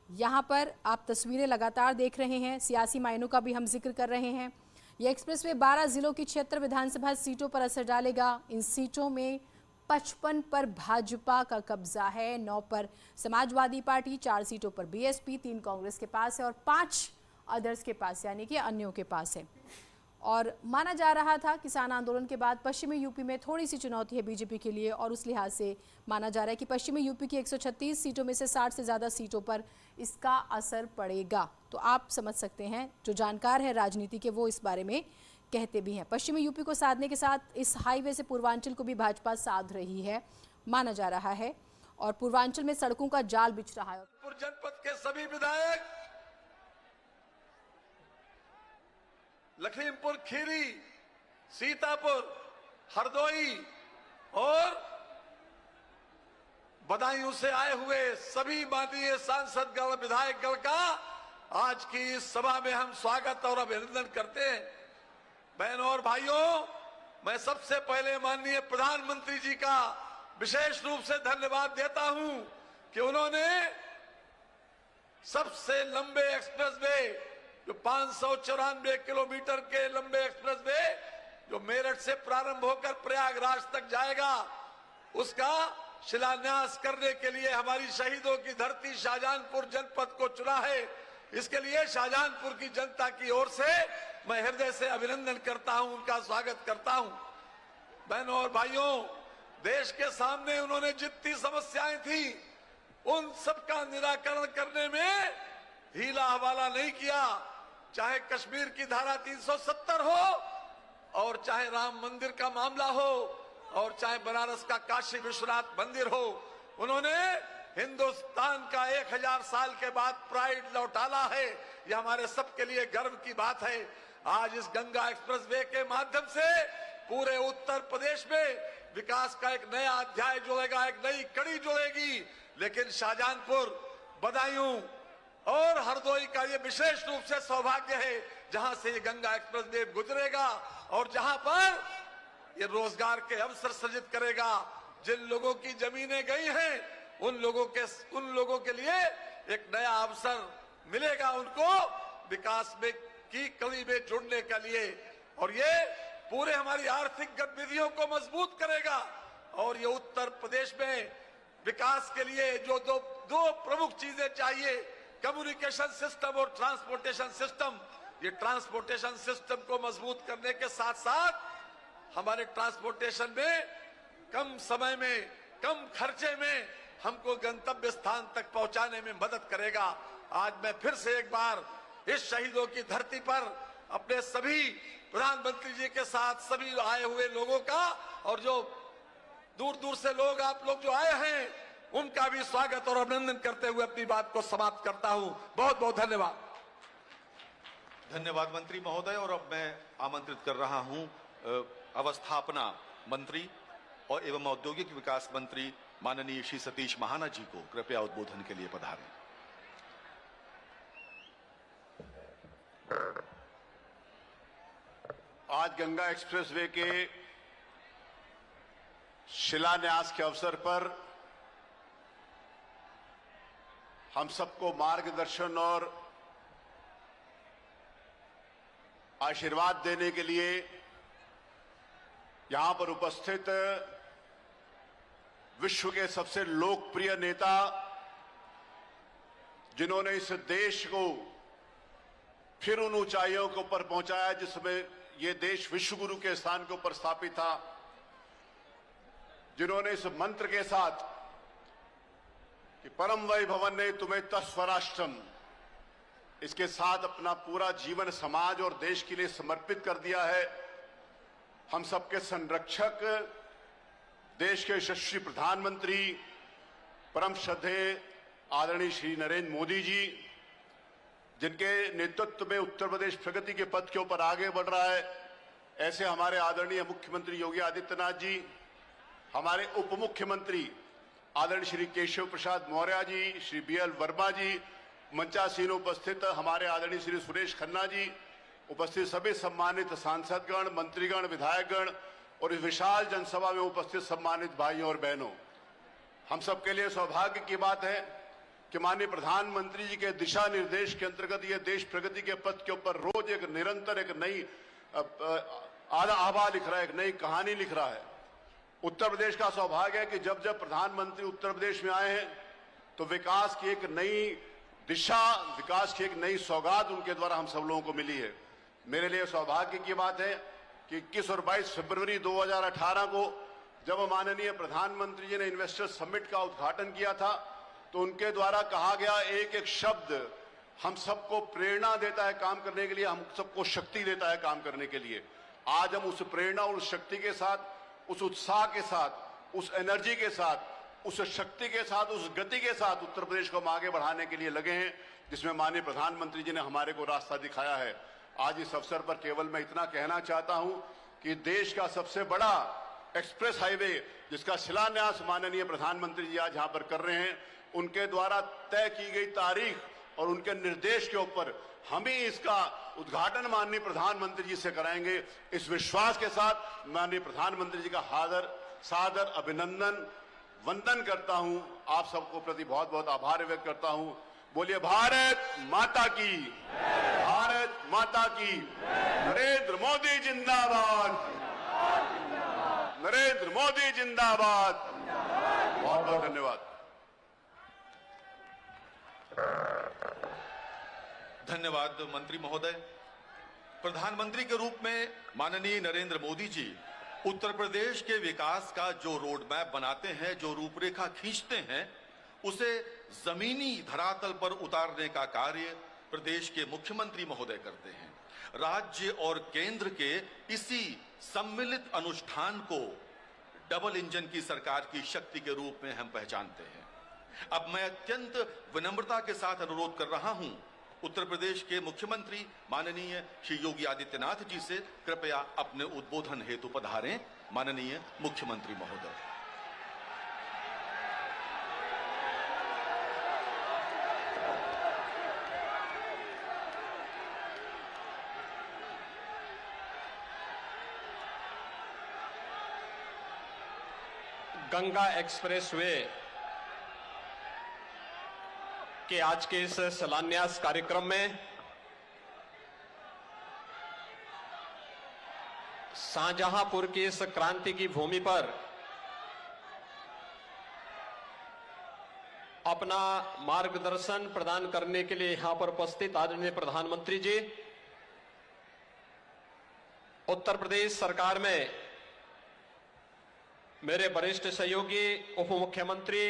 यहाँ पर आप तस्वीरें लगातार देख रहे हैं, सियासी मायनों का भी हम जिक्र कर रहे हैं। यह एक्सप्रेसवे 12 जिलों की 76 विधानसभा सीटों पर असर डालेगा। इन सीटों में 55 पर भाजपा का कब्जा है, 9 पर समाजवादी पार्टी, 4 सीटों पर बीएसपी, 3 कांग्रेस के पास है और 5 अदर्स के पास यानी कि अन्यों के पास है। और माना जा रहा था किसान आंदोलन के बाद पश्चिमी यूपी में थोड़ी सी चुनौती है बीजेपी के लिए और उस लिहाज से माना जा रहा है कि पश्चिमी यूपी की 136 सीटों में से 60 से ज़्यादा सीटों पर इसका असर पड़ेगा। तो आप समझ सकते हैं, जो जानकार है राजनीति के वो इस बारे में कहते भी हैं। पश्चिमी यूपी को साधने के साथ इस हाईवे से पूर्वांचल को भी भाजपा साध रही है, माना जा रहा है, और पूर्वांचल में सड़कों का जाल बिछ रहा है। जनपद के सभी विधायक लखीमपुर खीरी, सीतापुर, हरदोई और बदायूं से आए हुए सभी माननीय सांसदगण, विधायकगण का आज की इस सभा में हम स्वागत और अभिनंदन करते हैं। बहनों और भाइयों, मैं सबसे पहले माननीय प्रधानमंत्री जी का विशेष रूप से धन्यवाद देता हूं कि उन्होंने सबसे लंबे एक्सप्रेसवे, जो 594 किलोमीटर के लंबे एक्सप्रेसवे जो मेरठ से प्रारंभ होकर प्रयागराज तक जाएगा, उसका शिलान्यास करने के लिए हमारी शहीदों की धरती शाहजहांपुर जनपद को चुना है। इसके लिए शाहजहांपुर की जनता की ओर से मैं हृदय से अभिनंदन करता हूं, उनका स्वागत करता हूं। बहनों और भाइयों, देश के सामने उन्होंने जितनी समस्याएं थी उन सबका निराकरण करने में हीला हवाला नहीं किया। चाहे कश्मीर की धारा 370 हो, और चाहे राम मंदिर का मामला हो, और चाहे बनारस का काशी विश्वनाथ मंदिर हो, उन्होंने हिंदुस्तान का 1000 साल के बाद प्राइड लौटाला है। ये हमारे सबके लिए गर्व की बात है। आज इस गंगा एक्सप्रेसवे के माध्यम से पूरे उत्तर प्रदेश में विकास का एक नया अध्याय जुड़ेगा, एक नई कड़ी जुड़ेगी। लेकिन शाहजहांपुर, बदायूं और हरदोई का ये विशेष रूप से सौभाग्य है, जहां से ये गंगा एक्सप्रेसवे गुजरेगा और जहां पर ये रोजगार के अवसर सृजित करेगा। जिन लोगों की जमीनें गई हैं, उन लोगों के लिए एक नया अवसर मिलेगा, उनको विकास में की कड़ी में जुड़ने के लिए, और ये पूरे हमारी आर्थिक गतिविधियों को मजबूत करेगा। और ये उत्तर प्रदेश में विकास के लिए जो दो प्रमुख चीजें चाहिए, कम्युनिकेशन सिस्टम और ट्रांसपोर्टेशन सिस्टम। ये ट्रांसपोर्टेशन सिस्टम को मजबूत करने के साथ साथ हमारे ट्रांसपोर्टेशन में कम समय में, कम खर्चे में हमको गंतव्य स्थान तक पहुंचाने में मदद करेगा। आज मैं फिर से एक बार इस शहीदों की धरती पर अपने सभी प्रधानमंत्री जी के साथ सभी आए हुए लोगों का, और जो दूर दूर से लोग आप लोग जो आए हैं, उनका भी स्वागत और अभिनंदन करते हुए अपनी बात को समाप्त करता हूं। बहुत बहुत धन्यवाद। धन्यवाद मंत्री महोदय। और अब मैं आमंत्रित कर रहा हूं अवस्थापना मंत्री और एवं औद्योगिक विकास मंत्री माननीय श्री सतीश महाना जी को कृपया उद्बोधन के लिए पधारें। आज गंगा एक्सप्रेसवे के शिलान्यास के अवसर पर हम सबको मार्गदर्शन और आशीर्वाद देने के लिए यहां पर उपस्थित विश्व के सबसे लोकप्रिय नेता, जिन्होंने इस देश को फिर उन ऊंचाइयों के ऊपर पहुंचाया जिसमें यह देश विश्व गुरु के स्थान के ऊपर स्थापित था, जिन्होंने इस मंत्र के साथ कि परम वैभवन्ने तुम्हें तस्वराष्ट्रम, इसके साथ अपना पूरा जीवन समाज और देश के लिए समर्पित कर दिया है। हम सबके संरक्षक, देश के यशस्वी प्रधानमंत्री, परम श्रद्धेय आदरणीय श्री नरेंद्र मोदी जी, जिनके नेतृत्व में उत्तर प्रदेश प्रगति के पथ के ऊपर आगे बढ़ रहा है, ऐसे हमारे आदरणीय मुख्यमंत्री योगी आदित्यनाथ जी, हमारे उप मुख्यमंत्री आदरणीय श्री केशव प्रसाद मौर्य जी, श्री BL वर्मा जी, मंचासीन उपस्थित हमारे आदरणीय श्री सुरेश खन्ना जी, उपस्थित सभी सम्मानित सांसदगण, मंत्रीगण, विधायकगण और इस विशाल जनसभा में उपस्थित सम्मानित भाइयों और बहनों, हम सबके लिए सौभाग्य की बात है कि माननीय प्रधानमंत्री जी के दिशा निर्देश के अंतर्गत ये देश प्रगति के पथ के ऊपर रोज एक निरंतर एक नई आभा लिख रहा है, एक नई कहानी लिख रहा है। उत्तर प्रदेश का सौभाग्य है कि जब जब प्रधानमंत्री उत्तर प्रदेश में आए हैं तो विकास की एक नई दिशा, विकास की एक नई सौगात उनके द्वारा हम सब लोगों को मिली है। मेरे लिए सौभाग्य की बात है कि 21 और 22 फरवरी 2018 को जब माननीय प्रधानमंत्री जी ने इन्वेस्टर समिट का उद्घाटन किया था, तो उनके द्वारा कहा गया एक एक शब्द हम सबको प्रेरणा देता है काम करने के लिए, हम सबको शक्ति देता है काम करने के लिए। आज हम उस प्रेरणा और उस शक्ति के साथ, उस उत्साह के साथ, उस एनर्जी के साथ, उस शक्ति के साथ, उस गति के साथ उत्तर प्रदेश को हम आगे बढ़ाने के लिए लगे हैं, जिसमें माननीय प्रधानमंत्री जी ने हमारे को रास्ता दिखाया है। आज इस अवसर पर केवल मैं इतना कहना चाहता हूं कि देश का सबसे बड़ा एक्सप्रेस हाईवे जिसका शिलान्यास माननीय प्रधानमंत्री जी आज यहां पर कर रहे हैं, उनके द्वारा तय की गई तारीख और उनके निर्देश के ऊपर हम ही इसका उद्घाटन माननीय प्रधानमंत्री जी से कराएंगे। इस विश्वास के साथ माननीय प्रधानमंत्री जी का सादर अभिनंदन वंदन करता हूं। आप सबको प्रति बहुत बहुत आभार व्यक्त करता हूं। बोलिए भारत माता की, भारत माता की। नरेंद्र मोदी जिंदाबाद, नरेंद्र मोदी जिंदाबाद। बहुत बहुत धन्यवाद। धन्यवाद मंत्री महोदय। प्रधानमंत्री के रूप में माननीय नरेंद्र मोदी जी उत्तर प्रदेश के विकास का जो रोड मैप बनाते हैं, जो रूपरेखा खींचते हैं, उसे जमीनी धरातल पर उतारने का कार्य प्रदेश के मुख्यमंत्री महोदय करते हैं। राज्य और केंद्र के इसी सम्मिलित अनुष्ठान को डबल इंजन की सरकार की शक्ति के रूप में हम पहचानते हैं। अब मैं अत्यंत विनम्रता के साथ अनुरोध कर रहा हूं उत्तर प्रदेश के मुख्यमंत्री माननीय श्री योगी आदित्यनाथ जी से, कृपया अपने उद्बोधन हेतु पधारें। माननीय मुख्यमंत्री महोदय। गंगा एक्सप्रेसवे के आज के इस शिलान्यास कार्यक्रम में शाहजहांपुर की इस क्रांति की भूमि पर अपना मार्गदर्शन प्रदान करने के लिए यहां पर उपस्थित आदरणीय प्रधानमंत्री जी, उत्तर प्रदेश सरकार में मेरे वरिष्ठ सहयोगी उप मुख्यमंत्री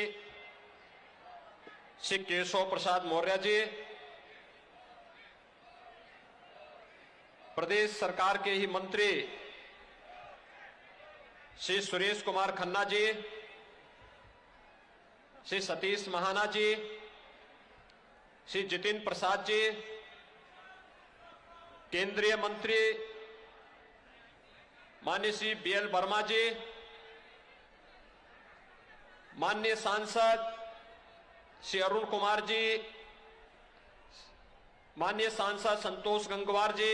श्री केशव प्रसाद मौर्य जी, प्रदेश सरकार के ही मंत्री श्री सुरेश कुमार खन्ना जी, श्री सतीश महाना जी, श्री जितिन प्रसाद जी, केंद्रीय मंत्री माननीय श्री बीएल वर्मा जी, माननीय सांसद श्री अरुण कुमार जी, माननीय सांसद संतोष गंगवार जी,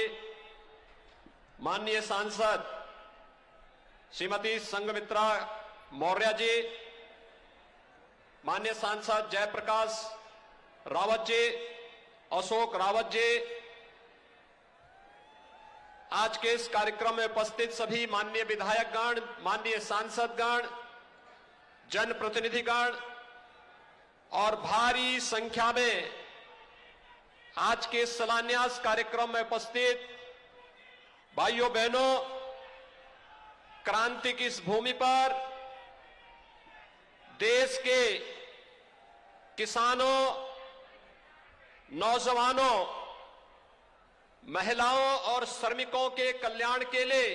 माननीय सांसद श्रीमती संघमित्रा मौर्य जी, माननीय सांसद जयप्रकाश रावत जी, अशोक रावत जी, आज के इस कार्यक्रम में उपस्थित सभी माननीय विधायकगण, माननीय सांसदगण, जनप्रतिनिधिगण और भारी संख्या में आज के शिलान्यास कार्यक्रम में उपस्थित भाइयों बहनों, क्रांति की इस भूमि पर देश के किसानों, नौजवानों, महिलाओं और श्रमिकों के कल्याण के लिए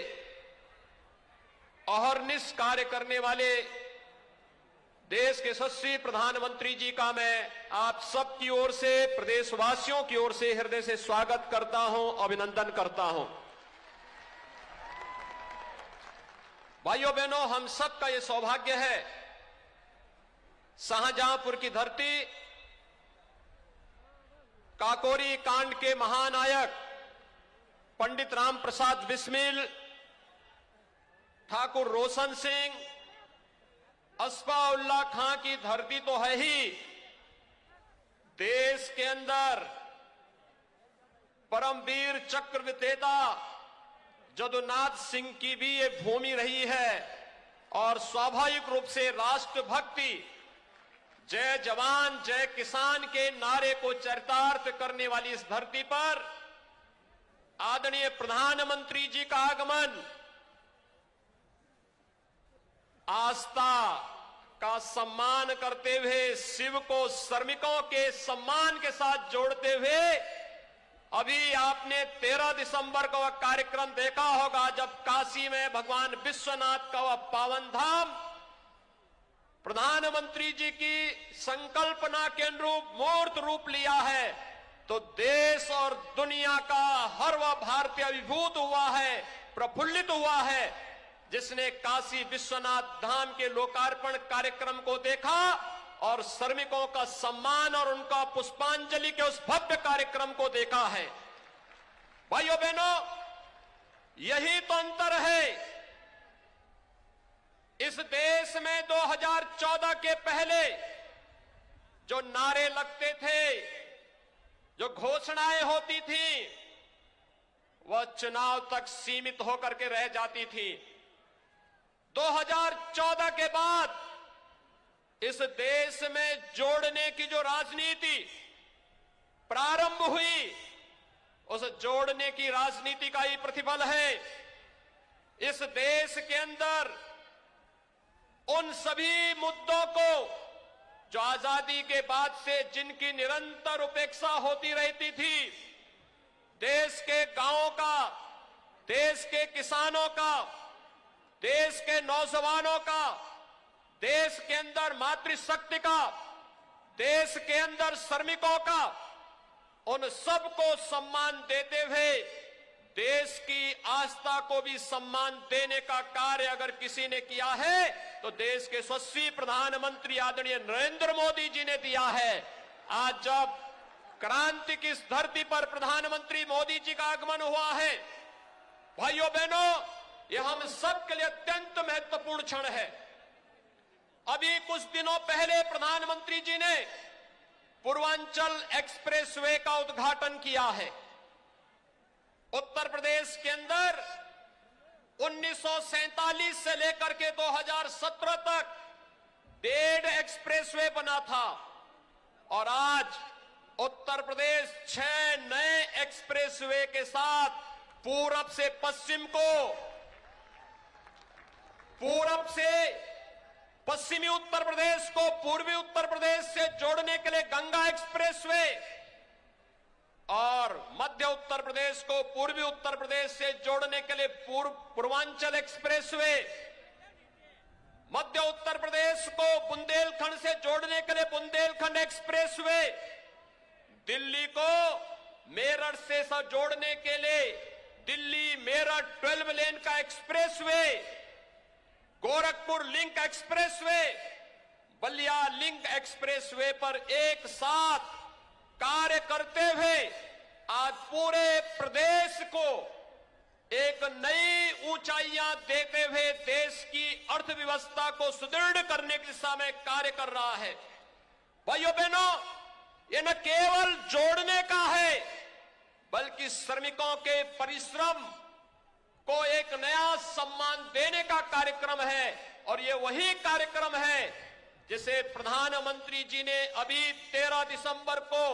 अहर्निश कार्य करने वाले देश के यशस्वी प्रधानमंत्री जी का मैं आप सब की ओर से, प्रदेशवासियों की ओर से हृदय से स्वागत करता हूं, अभिनंदन करता हूं। भाइयों बहनों, हम सबका यह सौभाग्य है, शाहजहांपुर की धरती काकोरी कांड के महानायक पंडित राम प्रसाद बिस्मिल, ठाकुर रोशन सिंह, अस्फाउल्लाह खां की धरती तो है ही, देश के अंदर परमवीर चक्र विजेता जदुनाथ सिंह की भी ये भूमि रही है और स्वाभाविक रूप से राष्ट्रभक्ति, जय जवान जय किसान के नारे को चरितार्थ करने वाली इस धरती पर आदरणीय प्रधानमंत्री जी का आगमन आस्था का सम्मान करते हुए, शिव को श्रमिकों के सम्मान के साथ जोड़ते हुए, अभी आपने 13 दिसंबर को वह कार्यक्रम देखा होगा जब काशी में भगवान विश्वनाथ का वह पावन धाम प्रधानमंत्री जी की संकल्पना के अनुरूप मूर्त रूप लिया है, तो देश और दुनिया का हर वह भारतीय अभिभूत हुआ है, प्रफुल्लित हुआ है, जिसने काशी विश्वनाथ धाम के लोकार्पण कार्यक्रम को देखा और श्रमिकों का सम्मान और उनका पुष्पांजलि के उस भव्य कार्यक्रम को देखा है। भाइयों बहनों, यही तो अंतर है। इस देश में 2014 के पहले जो नारे लगते थे, जो घोषणाएं होती थी, वह चुनाव तक सीमित होकर के रह जाती थी। 2014 के बाद इस देश में जोड़ने की जो राजनीति प्रारंभ हुई, उस जोड़ने की राजनीति का ही प्रतिफल है। इस देश के अंदर उन सभी मुद्दों को जो आजादी के बाद से जिनकी निरंतर उपेक्षा होती रहती थी, देश के गांवों का, देश के किसानों का, देश के नौजवानों का, देश के अंदर मातृशक्ति का, देश के अंदर श्रमिकों का, उन सबको सम्मान देते हुए देश की आस्था को भी सम्मान देने का कार्य अगर किसी ने किया है तो देश के यशस्वी प्रधानमंत्री आदरणीय नरेंद्र मोदी जी ने दिया है। आज जब क्रांति की इस धरती पर प्रधानमंत्री मोदी जी का आगमन हुआ है, भाइयों बहनों, यह हम सब के लिए अत्यंत महत्वपूर्ण क्षण है। अभी कुछ दिनों पहले प्रधानमंत्री जी ने पूर्वांचल एक्सप्रेसवे का उद्घाटन किया है। उत्तर प्रदेश के अंदर 1947 से लेकर के 2017 तक 1.5 एक्सप्रेसवे बना था और आज उत्तर प्रदेश 6 नए एक्सप्रेसवे के साथ पूरब से पश्चिम को, पूरब से पश्चिमी उत्तर प्रदेश को पूर्वी उत्तर प्रदेश से जोड़ने के लिए गंगा एक्सप्रेसवे और मध्य उत्तर प्रदेश को पूर्वी उत्तर प्रदेश से जोड़ने के लिए पूर्वांचल एक्सप्रेसवे, मध्य उत्तर प्रदेश को बुंदेलखंड से जोड़ने के लिए बुंदेलखंड एक्सप्रेसवे, दिल्ली को मेरठ से जोड़ने के लिए दिल्ली मेरठ 12 लेन का expressway, Gorakhpur link expressway, Ballia link expressway पर एक साथ कार्य करते हुए आज पूरे प्रदेश को एक नई ऊंचाइयां देते हुए देश की अर्थव्यवस्था को सुदृढ़ करने की दिशा में कार्य कर रहा है। भाइयों बहनों, ये न केवल जोड़ने का है बल्कि श्रमिकों के परिश्रम को एक नया सम्मान देने का कार्यक्रम है और ये वही कार्यक्रम है जिसे प्रधानमंत्री जी ने अभी 13 दिसंबर को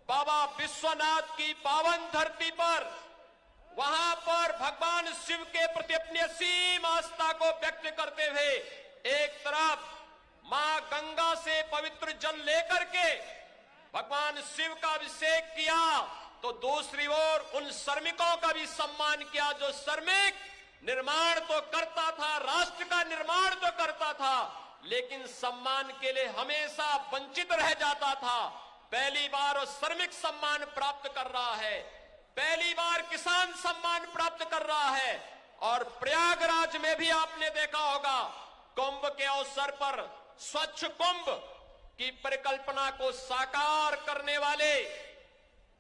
बाबा विश्वनाथ की पावन धरती पर, वहां पर भगवान शिव के प्रति अपनी असीम आस्था को व्यक्त करते हुए एक तरफ मां गंगा से पवित्र जल लेकर के भगवान शिव का अभिषेक किया तो दूसरी ओर उन श्रमिकों का भी सम्मान किया जो श्रमिक निर्माण तो करता था, राष्ट्र का निर्माण तो करता था, लेकिन सम्मान के लिए हमेशा वंचित रह जाता था। पहली बार वो श्रमिक सम्मान प्राप्त कर रहा है, पहली बार किसान सम्मान प्राप्त कर रहा है। और प्रयागराज में भी आपने देखा होगा, कुंभ के अवसर पर स्वच्छ कुंभ की परिकल्पना को साकार करने वाले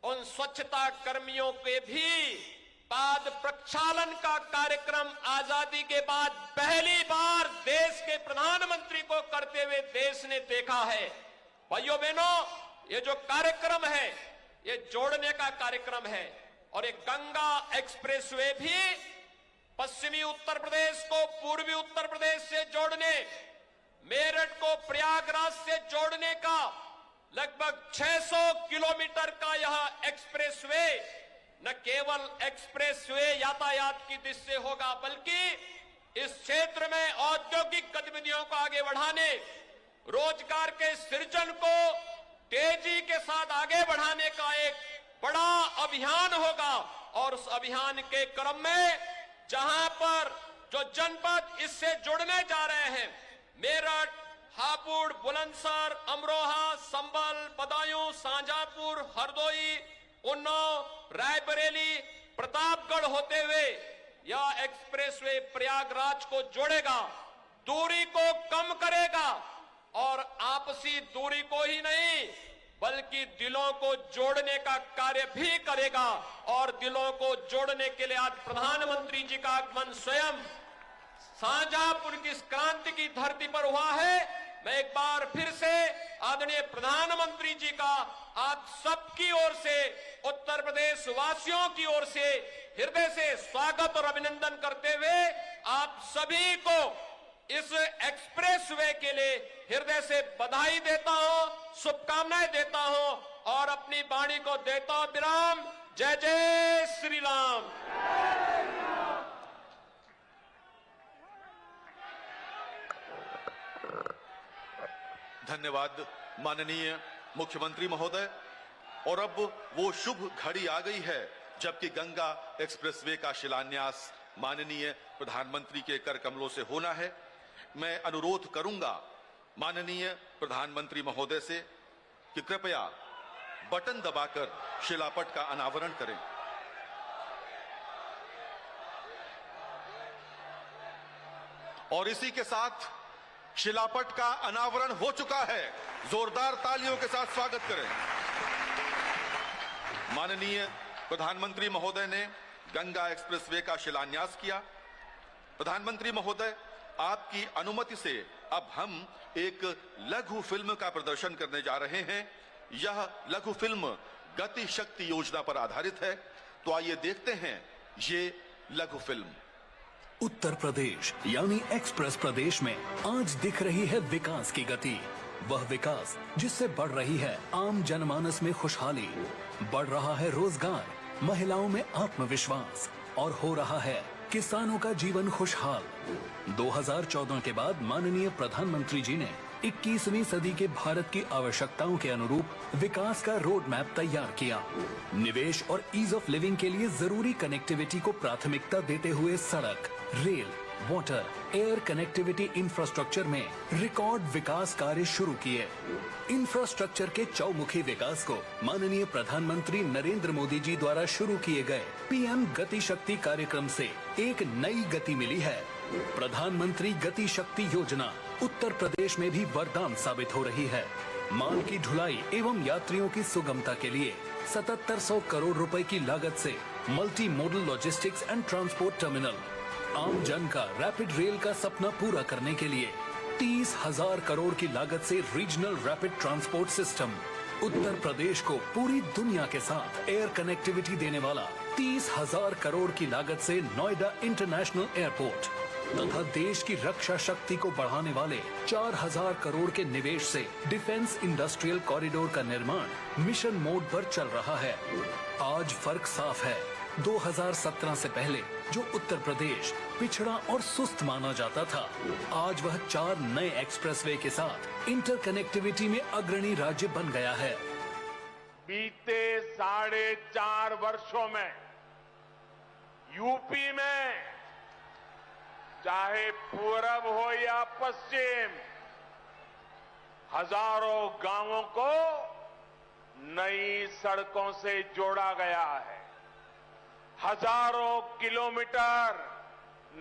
उन स्वच्छता कर्मियों के भी पाद प्रक्षालन का कार्यक्रम आजादी के बाद पहली बार देश के प्रधानमंत्री को करते हुए देश ने देखा है। भाइयों बहनों, ये जो कार्यक्रम है ये जोड़ने का कार्यक्रम है और एक गंगा एक्सप्रेसवे भी पश्चिमी उत्तर प्रदेश को पूर्वी उत्तर प्रदेश से जोड़ने, मेरठ को प्रयागराज से जोड़ने का लगभग 600 किलोमीटर का यह एक्सप्रेसवे न केवल एक्सप्रेसवे यातायात की दृष्टि से होगा बल्कि इस क्षेत्र में औद्योगिक गतिविधियों को आगे बढ़ाने, रोजगार के सृजन को तेजी के साथ आगे बढ़ाने का एक बड़ा अभियान होगा। और उस अभियान के क्रम में जहां पर जो जनपद इससे जुड़ने जा रहे हैं, मेरठ, हापुड़, बुलंदशहर, अमरोहा, संभल, बदायूं, शाहजहांपुर, हरदोई, उन्नाव, रायबरेली, प्रतापगढ़ होते हुए यह एक्सप्रेसवे प्रयागराज को जोड़ेगा, दूरी को कम करेगा और आपसी दूरी को ही नहीं बल्कि दिलों को जोड़ने का कार्य भी करेगा। और दिलों को जोड़ने के लिए आज प्रधानमंत्री जी का आगमन स्वयं शाहजहांपुर की इस क्रांति की धरती पर हुआ है। मैं एक बार फिर से आदरणीय प्रधानमंत्री जी का आप सबकी ओर से, उत्तर प्रदेश वासियों की ओर से हृदय से स्वागत और अभिनंदन करते हुए आप सभी को इस एक्सप्रेसवे के लिए हृदय से बधाई देता हूं, शुभकामनाएं देता हूं और अपनी वाणी को देता हूं विराम। जय जय श्री राम। धन्यवाद माननीय मुख्यमंत्री महोदय। और अब वो शुभ घड़ी आ गई है जबकि गंगा एक्सप्रेसवे का शिलान्यास माननीय प्रधानमंत्री के कर कमलों से होना है। मैं अनुरोध करूंगा माननीय प्रधानमंत्री महोदय से कि कृपया बटन दबाकर शिलापट का अनावरण करें। और इसी के साथ शिलापट का अनावरण हो चुका है। जोरदार तालियों के साथ स्वागत करें। माननीय प्रधानमंत्री महोदय ने गंगा एक्सप्रेसवे का शिलान्यास किया। प्रधानमंत्री महोदय, आपकी अनुमति से अब हम एक लघु फिल्म का प्रदर्शन करने जा रहे हैं। यह लघु फिल्म गति शक्ति योजना पर आधारित है। तो आइए देखते हैं ये लघु फिल्म। उत्तर प्रदेश यानी एक्सप्रेस प्रदेश में आज दिख रही है विकास की गति। वह विकास जिससे बढ़ रही है आम जनमानस में खुशहाली, बढ़ रहा है रोजगार, महिलाओं में आत्मविश्वास और हो रहा है किसानों का जीवन खुशहाल। 2014 के बाद माननीय प्रधानमंत्री जी ने 21वीं सदी के भारत की आवश्यकताओं के अनुरूप विकास का रोड मैप तैयार किया। निवेश और ईज ऑफ लिविंग के लिए जरूरी कनेक्टिविटी को प्राथमिकता देते हुए सड़क, rail, water, air connectivity infrastructure में रिकॉर्ड विकास कार्य शुरू किए। इंफ्रास्ट्रक्चर के चौमुखी विकास को माननीय प्रधानमंत्री नरेंद्र मोदी जी द्वारा शुरू किए गए पीएम गति शक्ति कार्यक्रम से एक नई गति मिली है। प्रधानमंत्री गति शक्ति योजना उत्तर प्रदेश में भी वरदान साबित हो रही है। माल की ढुलाई एवं यात्रियों की सुगमता के लिए 7700 करोड़ रुपए की लागत से multi modal logistics and transport terminal, आम जन का रैपिड रेल का सपना पूरा करने के लिए 30,000 करोड़ की लागत से regional rapid transport system, Uttar Pradesh को पूरी दुनिया के साथ एयर कनेक्टिविटी देने वाला 30,000 करोड़ की लागत से नोएडा इंटरनेशनल एयरपोर्ट तथा देश की रक्षा शक्ति को बढ़ाने वाले 4,000 करोड़ के निवेश से डिफेंस इंडस्ट्रियल कॉरिडोर का निर्माण मिशन मोड पर चल रहा है। आज फर्क साफ है। 2017 से पहले जो उत्तर प्रदेश पिछड़ा और सुस्त माना जाता था, आज वह 4 नए एक्सप्रेसवे के साथ इंटरकनेक्टिविटी में अग्रणी राज्य बन गया है। बीते 4.5 वर्षों में यूपी में चाहे पूरब हो या पश्चिम, हजारों गांवों को नई सड़कों से जोड़ा गया है। हजारों किलोमीटर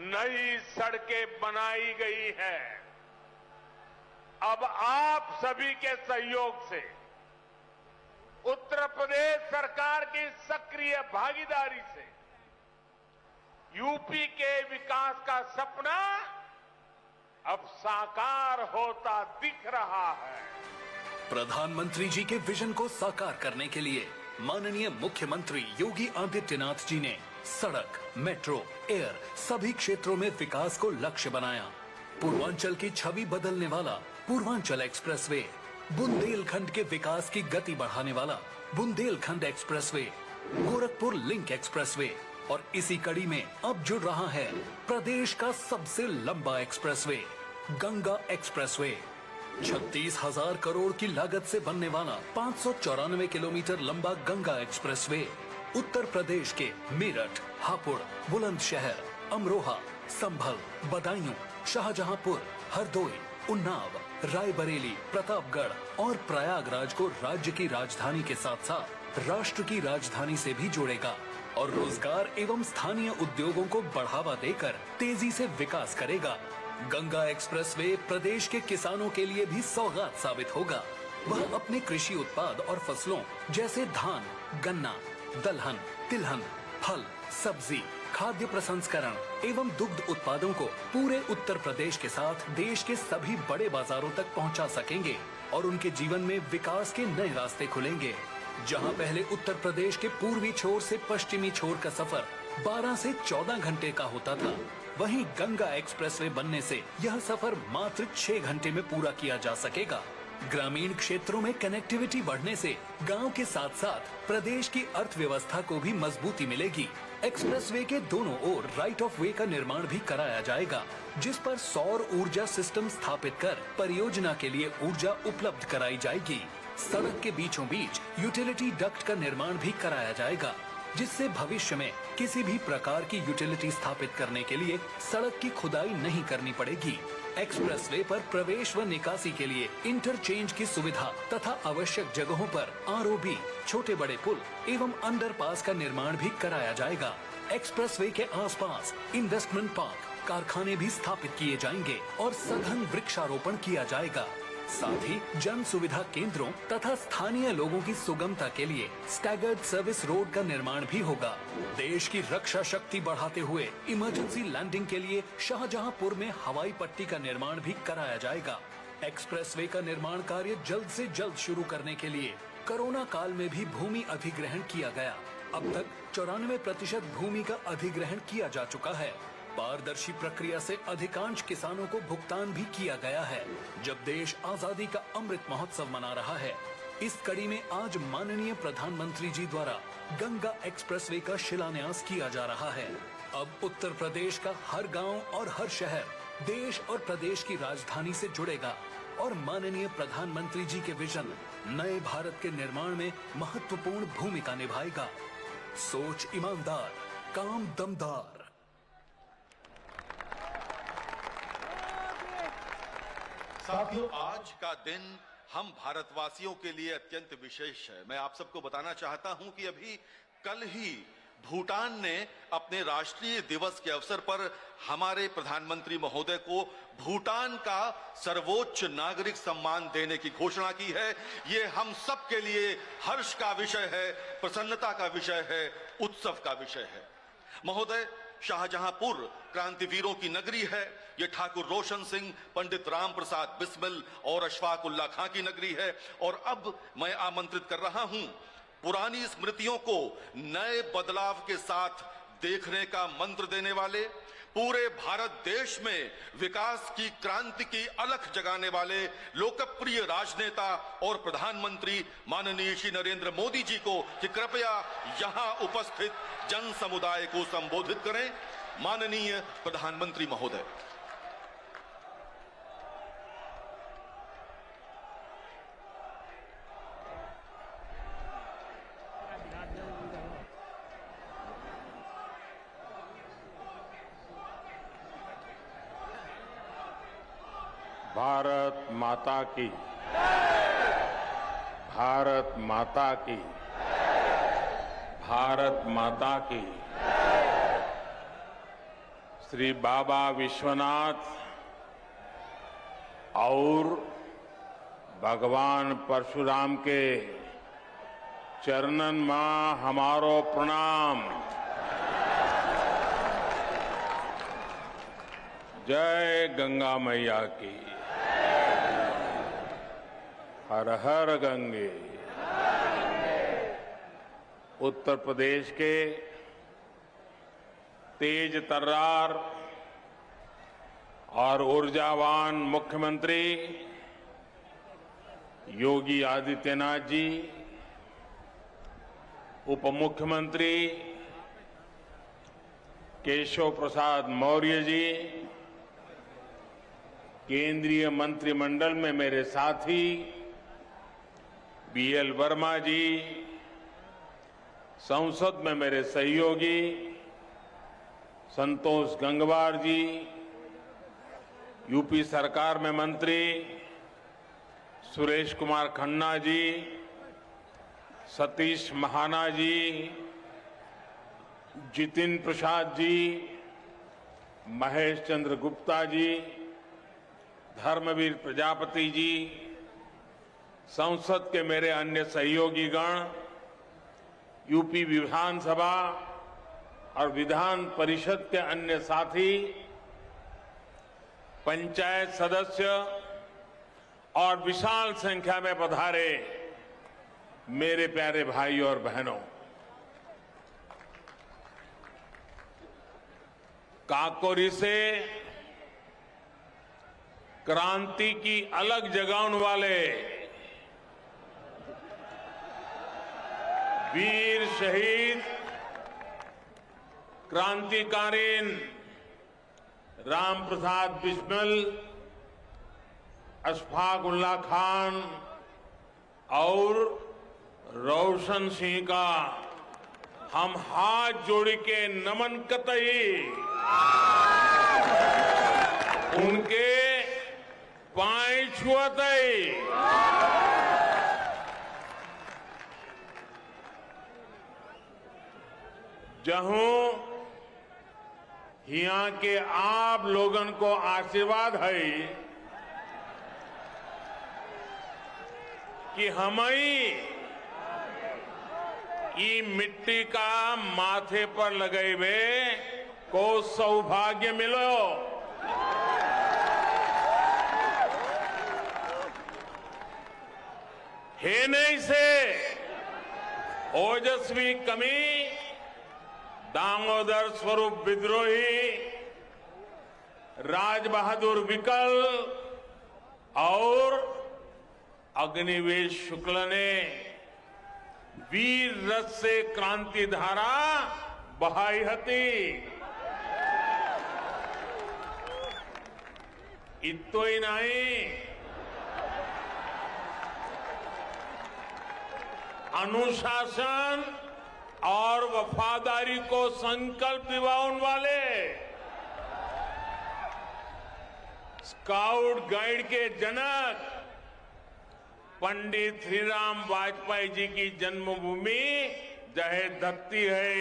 नई सड़कें बनाई गई हैं। अब आप सभी के सहयोग से, उत्तर प्रदेश सरकार की सक्रिय भागीदारी से यूपी के विकास का सपना अब साकार होता दिख रहा है। प्रधानमंत्री जी के विजन को साकार करने के लिए माननीय मुख्यमंत्री योगी आदित्यनाथ जी ने सड़क, मेट्रो, एयर सभी क्षेत्रों में विकास को लक्ष्य बनाया। पूर्वांचल की छवि बदलने वाला पूर्वांचल एक्सप्रेसवे, बुंदेलखंड के विकास की गति बढ़ाने वाला Bundelkhand expressway, Gorakhpur link expressway और इसी कड़ी में अब जुड़ रहा है प्रदेश का सबसे लंबा एक्सप्रेसवे गंगा एक्सप्रेसवे। 36,000 करोड़ की लागत से बनने वाला 594 किलोमीटर लंबा गंगा एक्सप्रेसवे उत्तर प्रदेश के मेरठ, हापुड़, बुलंदशहर, अमरोहा, संभल, बदायूं, शाहजहांपुर, हरदोई, उन्नाव, रायबरेली, प्रतापगढ़ और प्रयागराज को राज्य की राजधानी के साथ साथ राष्ट्र की राजधानी से भी जोड़ेगा और रोजगार एवं स्थानीय उद्योगों को बढ़ावा देकर तेजी से विकास करेगा। गंगा एक्सप्रेसवे प्रदेश के किसानों के लिए भी सौगात साबित होगा। वह अपने कृषि उत्पाद और फसलों जैसे धान, गन्ना, दलहन, तिलहन, फल, सब्जी, खाद्य प्रसंस्करण एवं दुग्ध उत्पादों को पूरे उत्तर प्रदेश के साथ देश के सभी बड़े बाजारों तक पहुंचा सकेंगे और उनके जीवन में विकास के नए रास्ते खुलेंगे। जहां पहले उत्तर प्रदेश के पूर्वी छोर से पश्चिमी छोर का सफर 12 से 14 घंटे का होता था, वहीं गंगा एक्सप्रेसवे बनने से यह सफर मात्र 6 घंटे में पूरा किया जा सकेगा। ग्रामीण क्षेत्रों में कनेक्टिविटी बढ़ने से गांव के साथ साथ प्रदेश की अर्थव्यवस्था को भी मजबूती मिलेगी। एक्सप्रेसवे के दोनों ओर राइट ऑफ वे का निर्माण भी कराया जाएगा, जिस पर सौर ऊर्जा सिस्टम स्थापित कर परियोजना के लिए ऊर्जा उपलब्ध कराई जाएगी। सड़क के बीचों बीच यूटिलिटी डक्ट का निर्माण भी कराया जाएगा, जिससे भविष्य में किसी भी प्रकार की यूटिलिटी स्थापित करने के लिए सड़क की खुदाई नहीं करनी पड़ेगी। एक्सप्रेसवे पर प्रवेश व निकासी के लिए इंटरचेंज की सुविधा तथा आवश्यक जगहों पर आरओबी, छोटे बड़े पुल एवं अंडरपास का निर्माण भी कराया जाएगा। एक्सप्रेसवे के आसपास इन्वेस्टमेंट पार्क, कारखाने भी स्थापित किए जाएंगे और सघन वृक्षारोपण किया जाएगा। साथ ही जन सुविधा केंद्रों तथा स्थानीय लोगों की सुगमता के लिए स्टैगर्ड सर्विस रोड का निर्माण भी होगा। देश की रक्षा शक्ति बढ़ाते हुए इमरजेंसी लैंडिंग के लिए शाहजहांपुर में हवाई पट्टी का निर्माण भी कराया जाएगा। एक्सप्रेसवे का निर्माण कार्य जल्द से जल्द शुरू करने के लिए कोरोना काल में भी भूमि अधिग्रहण किया गया। अब तक 94% भूमि का अधिग्रहण किया जा चुका है। पारदर्शी प्रक्रिया से अधिकांश किसानों को भुगतान भी किया गया है। जब देश आजादी का अमृत महोत्सव मना रहा है, इस कड़ी में आज माननीय प्रधानमंत्री जी द्वारा गंगा एक्सप्रेसवे का शिलान्यास किया जा रहा है। अब उत्तर प्रदेश का हर गांव और हर शहर देश और प्रदेश की राजधानी से जुड़ेगा और माननीय प्रधानमंत्री जी के विजन नए भारत के निर्माण में महत्वपूर्ण भूमिका निभाएगा। सोच ईमानदार, काम दमदार। साथियों, आज का दिन हम भारतवासियों के लिए अत्यंत विशेष है। मैं आप सबको बताना चाहता हूं कि अभी कल ही भूटान ने अपने राष्ट्रीय दिवस के अवसर पर हमारे प्रधानमंत्री महोदय को भूटान का सर्वोच्च नागरिक सम्मान देने की घोषणा की है। ये हम सब के लिए हर्ष का विषय है, प्रसन्नता का विषय है, उत्सव का विषय है। महोदय, शाहजहांपुर क्रांतिवीरों की नगरी है। ये ठाकुर रोशन सिंह, पंडित राम प्रसाद बिस्मिल और अशफाक उल्ला खां की नगरी है। और अब मैं आमंत्रित कर रहा हूं पुरानी स्मृतियों को नए बदलाव के साथ देखने का मंत्र देने वाले, पूरे भारत देश में विकास की क्रांति की अलख जगाने वाले लोकप्रिय राजनेता और प्रधानमंत्री माननीय श्री नरेंद्र मोदी जी को कि कृपया यहां उपस्थित जन समुदाय को संबोधित करें। माननीय प्रधानमंत्री महोदय। भारत माता की, भारत माता की, भारत माता की। श्री बाबा विश्वनाथ और भगवान परशुराम के चरणन मां हमारो प्रणाम। जय गंगा मैया की। हर हर गंगे। उत्तर प्रदेश के तेज तर्रार और ऊर्जावान मुख्यमंत्री योगी आदित्यनाथ जी, उप मुख्यमंत्री केशव प्रसाद मौर्य जी, केंद्रीय मंत्रिमंडल में मेरे साथी बीएल वर्मा जी, संसद में मेरे सहयोगी संतोष गंगवार जी, यूपी सरकार में मंत्री सुरेश कुमार खन्ना जी, सतीश महाना जी, जितिन प्रसाद जी, महेश चंद्र गुप्ता जी, धर्मवीर प्रजापति जी, संसद के मेरे अन्य सहयोगी गण, यूपी विधानसभा और विधान परिषद के अन्य साथी, पंचायत सदस्य और विशाल संख्या में पधारे मेरे प्यारे भाई और बहनों, काकोरी से क्रांति की अलग जगाने वाले वीर शहीद क्रांतिकारी राम प्रसाद बिस्मिल, अशफाक उल्ला खान और रोशन सिंह का हम हाथ जोड़ के नमन कतई उनके पांव छुअतई। जहूं यहाँ के आप लोगन को आशीर्वाद है कि हमें की मिट्टी का माथे पर लगेबे को सौभाग्य मिलो। हे नहीं से ओजस्वी कमी दामोदर स्वरूप विद्रोही, राज बहादुर विकल और अग्निवेश शुक्ल ने वीर रस से क्रांति धारा बहाई हती। इतो ही नहीं, अनुशासन और वफादारी को संकल्प दिवाउन वाले स्काउट गाइड के जनक पंडित श्रीराम वाजपेयी जी की जन्मभूमि जहे धरती है।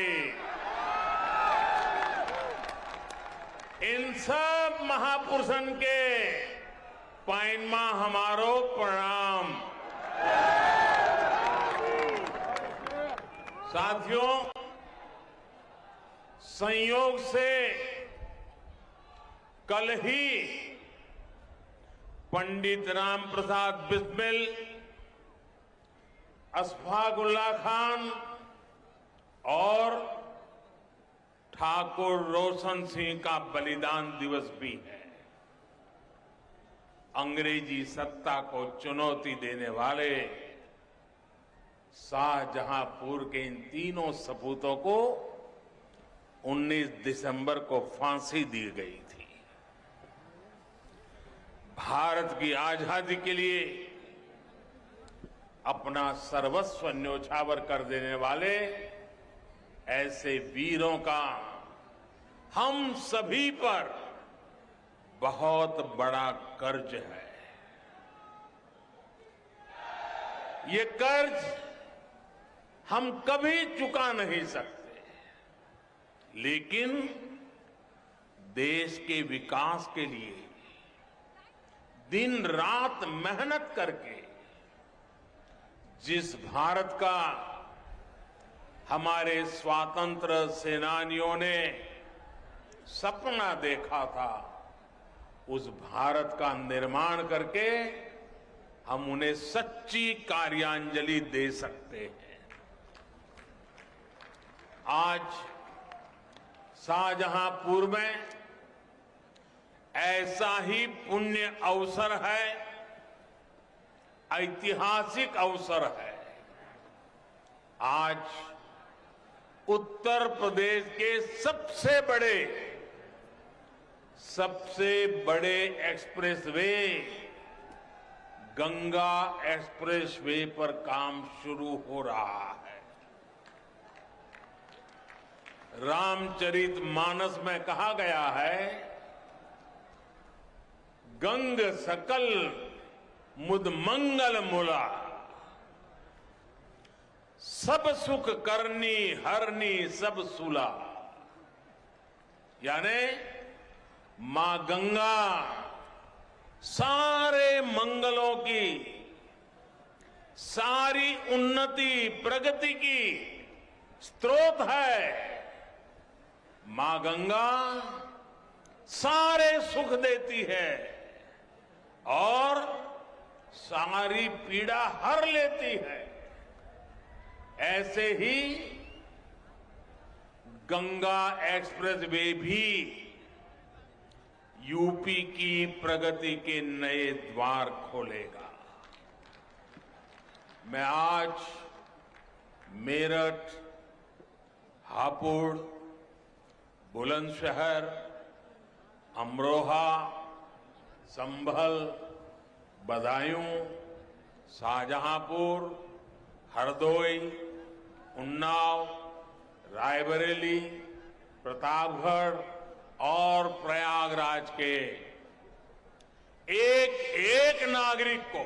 इन सब महापुरुषन के पैनमा हमारो प्रणाम। साथियों, संयोग से कल ही पंडित राम प्रसाद बिस्मिल, अशफाक उल्ला खान और ठाकुर रोशन सिंह का बलिदान दिवस भी है। अंग्रेजी सत्ता को चुनौती देने वाले शाहजहांपुर के इन तीनों सपूतों को 19 दिसंबर को फांसी दी गई थी। भारत की आजादी के लिए अपना सर्वस्व न्योछावर कर देने वाले ऐसे वीरों का हम सभी पर बहुत बड़ा कर्ज है। ये कर्ज हम कभी चुका नहीं सकते, लेकिन देश के विकास के लिए दिन रात मेहनत करके जिस भारत का हमारे स्वातंत्र सेनानियों ने सपना देखा था, उस भारत का निर्माण करके हम उन्हें सच्ची कार्यांजलि दे सकते हैं। आज शाहजहांपुर में ऐसा ही पुण्य अवसर है, ऐतिहासिक अवसर है। आज उत्तर प्रदेश के सबसे बड़े एक्सप्रेसवे गंगा एक्सप्रेसवे पर काम शुरू हो रहा है। रामचरितमानस में कहा गया है, गंग सकल मुद मंगल मूला, सब सुख करनी हरनी सब सूला। यानी मां गंगा सारे मंगलों की, सारी उन्नति प्रगति की स्रोत है। मां गंगा सारे सुख देती है और सारी पीड़ा हर लेती है। ऐसे ही गंगा एक्सप्रेसवे भी यूपी की प्रगति के नए द्वार खोलेगा। मैं आज मेरठ, हापुड़, बुलंदशहर, अमरोहा, संभल, बदायूं, शाहजहांपुर, हरदोई, उन्नाव, रायबरेली, प्रतापगढ़ और प्रयागराज के एक एक नागरिक को,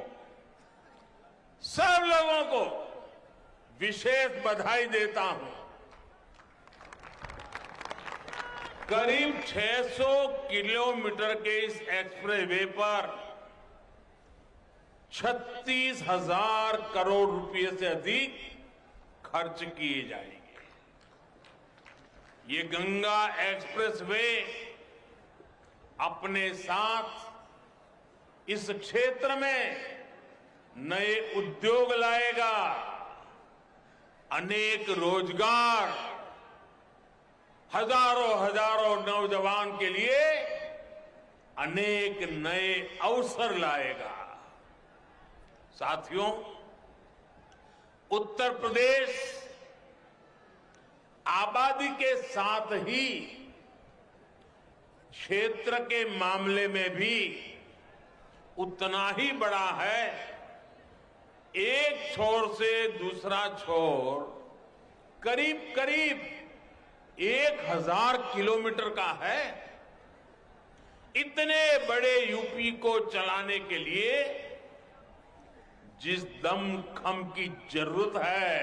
सब लोगों को विशेष बधाई देता हूं। करीब 600 किलोमीटर के इस एक्सप्रेसवे पर 36,000 करोड़ रुपए से अधिक खर्च किए जाएंगे। ये गंगा एक्सप्रेसवे अपने साथ इस क्षेत्र में नए उद्योग लाएगा, अनेक रोजगार, हजारों नौजवान के लिए अनेक नए अवसर लाएगा। साथियों, उत्तर प्रदेश आबादी के साथ ही क्षेत्र के मामले में भी उतना ही बड़ा है। एक छोर से दूसरा छोर करीब करीब 1000 किलोमीटर का है। इतने बड़े यूपी को चलाने के लिए जिस दमखम की जरूरत है,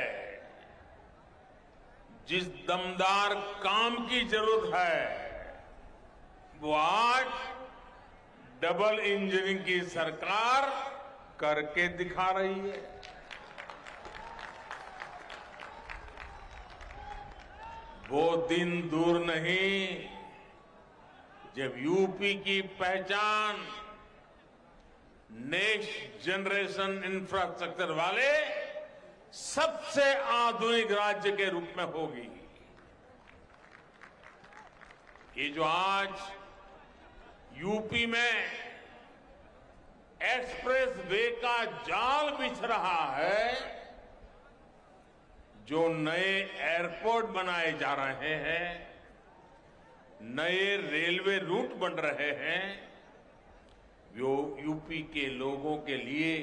जिस दमदार काम की जरूरत है, वो आज डबल इंजन की सरकार करके दिखा रही है। वो दिन दूर नहीं जब यूपी की पहचान नेक्स्ट जनरेशन इंफ्रास्ट्रक्चर वाले सबसे आधुनिक राज्य के रूप में होगी। ये जो आज यूपी में एक्सप्रेस वे का जाल बिछ रहा है, जो नए एयरपोर्ट बनाए जा रहे हैं, नए रेलवे रूट बन रहे हैं, वो यूपी के लोगों के लिए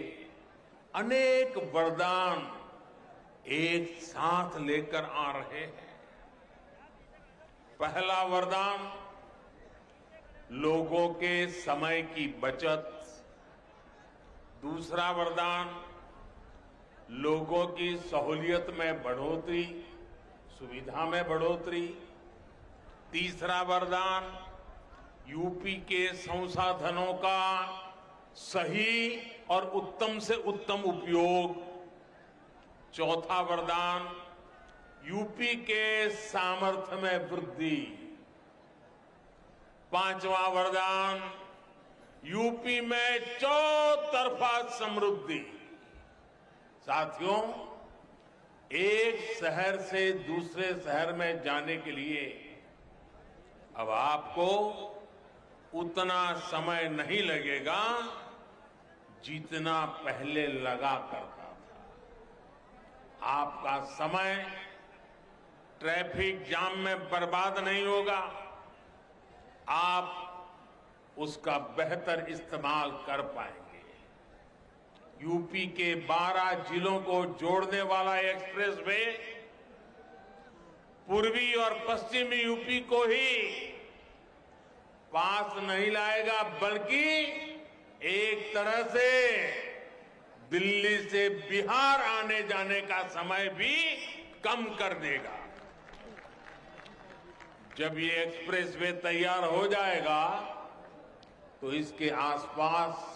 अनेक वरदान एक साथ लेकर आ रहे हैं। पहला वरदान लोगों के समय की बचत, दूसरा वरदान लोगों की सहूलियत में बढ़ोतरी, सुविधा में बढ़ोतरी, तीसरा वरदान यूपी के संसाधनों का सही और उत्तम से उत्तम उपयोग, चौथा वरदान यूपी के सामर्थ्य में वृद्धि, पांचवा वरदान यूपी में चौतरफा समृद्धि। साथियों, एक शहर से दूसरे शहर में जाने के लिए अब आपको उतना समय नहीं लगेगा जितना पहले लगा करता था। आपका समय ट्रैफिक जाम में बर्बाद नहीं होगा, आप उसका बेहतर इस्तेमाल कर पाएंगे। यूपी के 12 जिलों को जोड़ने वाला एक्सप्रेसवे पूर्वी और पश्चिमी यूपी को ही पास नहीं लाएगा, बल्कि एक तरह से दिल्ली से बिहार आने जाने का समय भी कम कर देगा। जब ये एक्सप्रेसवे तैयार हो जाएगा तो इसके आसपास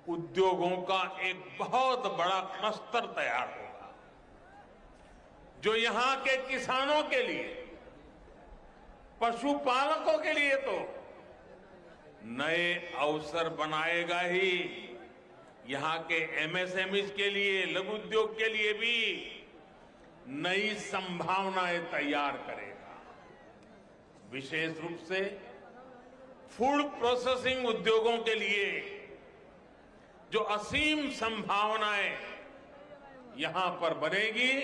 उद्योगों का एक बहुत बड़ा क्लस्टर तैयार होगा, जो यहां के किसानों के लिए, पशुपालकों के लिए तो नए अवसर बनाएगा ही, यहां के एमएसएमईज के लिए, लघु उद्योग के लिए भी नई संभावनाएं तैयार करेगा। विशेष रूप से फूड प्रोसेसिंग उद्योगों के लिए जो असीम संभावनाएं यहां पर बनेगी,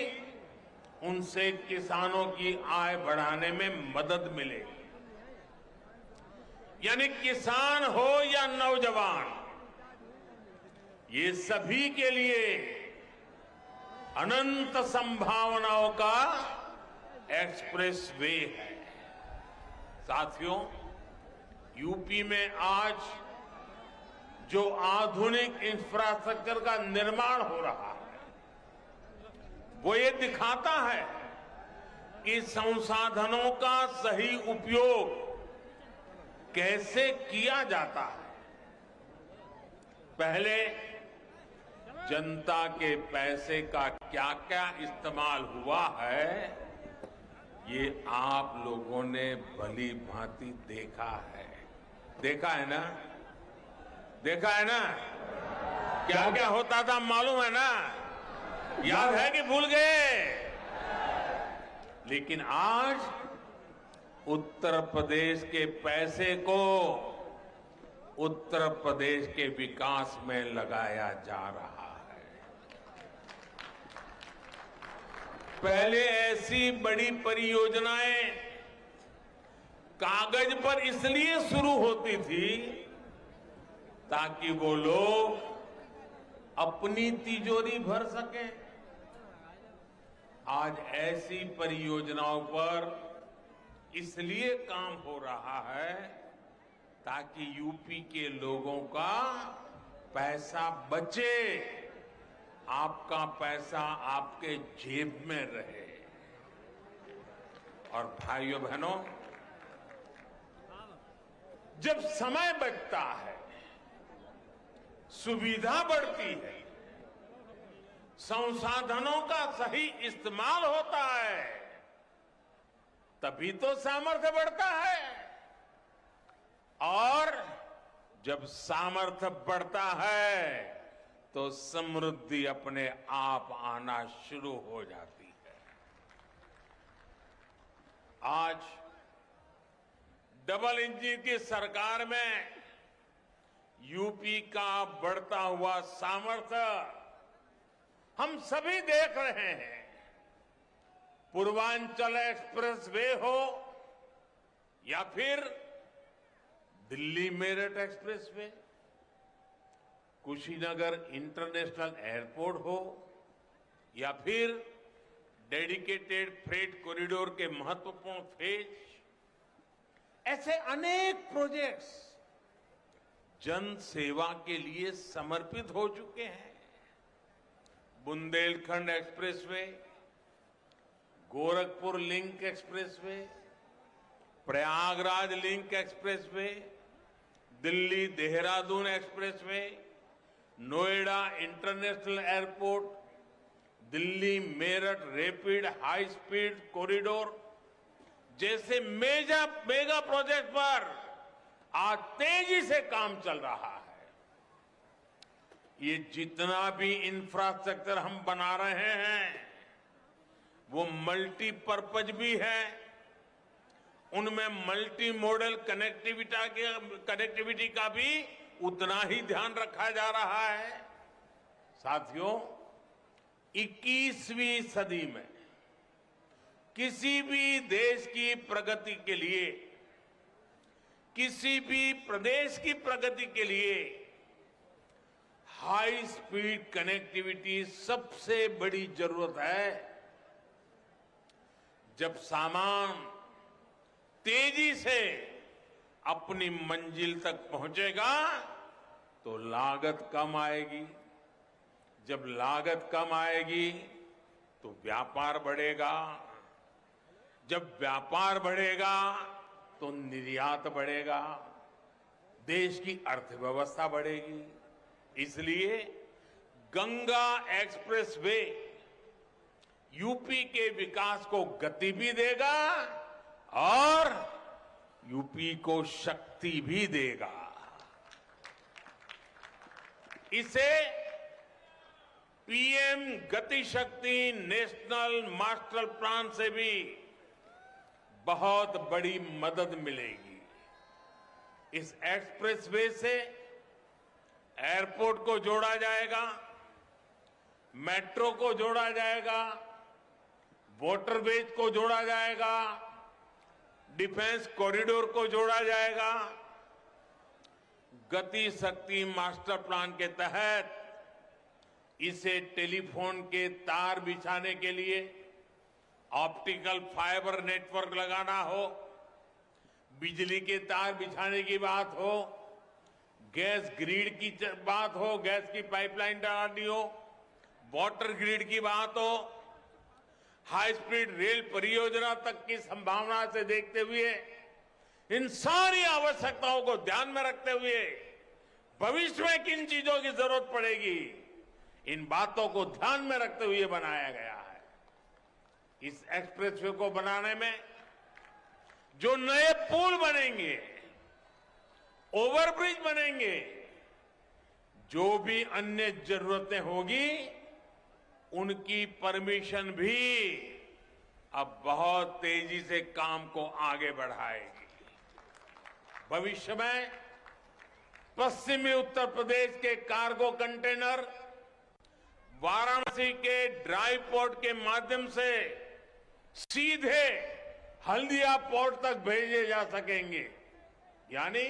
उनसे किसानों की आय बढ़ाने में मदद मिलेगी। यानी किसान हो या नौजवान, ये सभी के लिए अनंत संभावनाओं का एक्सप्रेस वे है। साथियों, यूपी में आज जो आधुनिक इंफ्रास्ट्रक्चर का निर्माण हो रहा है, वो ये दिखाता है कि संसाधनों का सही उपयोग कैसे किया जाता है। पहले जनता के पैसे का क्या क्या इस्तेमाल हुआ है, ये आप लोगों ने भली भांति देखा है। देखा है ना? देखा है ना? क्या क्या होता था मालूम है ना? याद है कि भूल गए? लेकिन आज उत्तर प्रदेश के पैसे को उत्तर प्रदेश के विकास में लगाया जा रहा है। पहले ऐसी बड़ी परियोजनाएं कागज पर इसलिए शुरू होती थी ताकि वो लोग अपनी तिजोरी भर सकें। आज ऐसी परियोजनाओं पर इसलिए काम हो रहा है ताकि यूपी के लोगों का पैसा बचे, आपका पैसा आपके जेब में रहे। और भाइयों बहनों, जब समय बचता है, सुविधा बढ़ती है, संसाधनों का सही इस्तेमाल होता है, तभी तो सामर्थ्य बढ़ता है। और जब सामर्थ्य बढ़ता है तो समृद्धि अपने आप आना शुरू हो जाती है। आज डबल इंजन की सरकार में यूपी का बढ़ता हुआ सामर्थ्य हम सभी देख रहे हैं। पूर्वांचल एक्सप्रेस वे हो या फिर Delhi Meerut express way, Kushinagar international airport हो या फिर डेडिकेटेड फ्रेट कॉरिडोर के महत्वपूर्ण फेज, ऐसे अनेक प्रोजेक्ट्स जन सेवा के लिए समर्पित हो चुके हैं। Bundelkhand expressway, Gorakhpur link expressway, Prayagraj link expressway, Delhi Dehradun expressway, Noida international airport, Delhi Meerut rapid high speed corridor जैसे मेगा प्रोजेक्ट पर आज तेजी से काम चल रहा है। ये जितना भी इंफ्रास्ट्रक्चर हम बना रहे हैं वो मल्टीपर्पज भी है, उनमें मल्टी मॉडल कनेक्टिविटी का भी उतना ही ध्यान रखा जा रहा है। साथियों, 21वीं सदी में किसी भी देश की प्रगति के लिए, किसी भी प्रदेश की प्रगति के लिए हाई स्पीड कनेक्टिविटी सबसे बड़ी जरूरत है। जब सामान तेजी से अपनी मंजिल तक पहुंचेगा तो लागत कम आएगी, जब लागत कम आएगी तो व्यापार बढ़ेगा, जब व्यापार बढ़ेगा तो निर्यात बढ़ेगा, देश की अर्थव्यवस्था बढ़ेगी। इसलिए गंगा एक्सप्रेसवे यूपी के विकास को गति भी देगा और यूपी को शक्ति भी देगा। इसे पीएम गति शक्ति नेशनल मास्टर प्लान से भी बहुत बड़ी मदद मिलेगी। इस एक्सप्रेसवे से एयरपोर्ट को जोड़ा जाएगा, मेट्रो को जोड़ा जाएगा, वाटरवेज को जोड़ा जाएगा, डिफेंस कॉरिडोर को जोड़ा जाएगा, गति शक्ति मास्टर प्लान के तहत इसे टेलीफोन के तार बिछाने के लिए ऑप्टिकल फाइबर नेटवर्क लगाना हो, बिजली के तार बिछाने की बात हो, गैस ग्रिड की बात हो, गैस की पाइपलाइन डालनी हो, वाटर ग्रिड की बात हो, हाई स्पीड रेल परियोजना तक की संभावना से देखते हुए इन सारी आवश्यकताओं को ध्यान में रखते हुए भविष्य में किन चीजों की जरूरत पड़ेगी, इन बातों को ध्यान में रखते हुए बनाया गया है। इस एक्सप्रेसवे को बनाने में जो नए पुल बनेंगे, ओवरब्रिज बनेंगे, जो भी अन्य जरूरतें होगी, उनकी परमिशन भी अब बहुत तेजी से काम को आगे बढ़ाएगी। भविष्य में पश्चिमी उत्तर प्रदेश के कार्गो कंटेनर वाराणसी के ड्राई पोर्ट के माध्यम से सीधे हल्दिया पोर्ट तक भेजे जा सकेंगे। यानी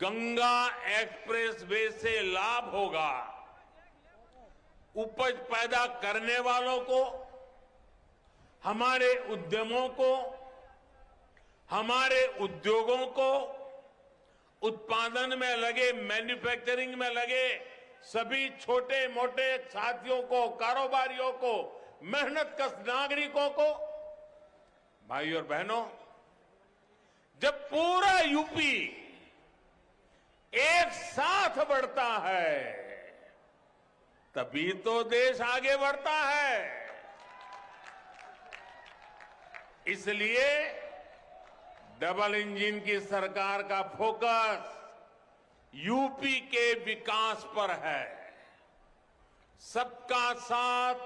गंगा एक्सप्रेसवे से लाभ होगा उपज पैदा करने वालों को, हमारे उद्यमों को, हमारे उद्योगों को, उत्पादन में लगे, मैन्युफैक्चरिंग में लगे सभी छोटे मोटे साथियों को, कारोबारियों को, मेहनतकश नागरिकों को। भाई और बहनों, जब पूरा यूपी एक साथ बढ़ता है तभी तो देश आगे बढ़ता है। इसलिए डबल इंजन की सरकार का फोकस यूपी के विकास पर है। सबका साथ,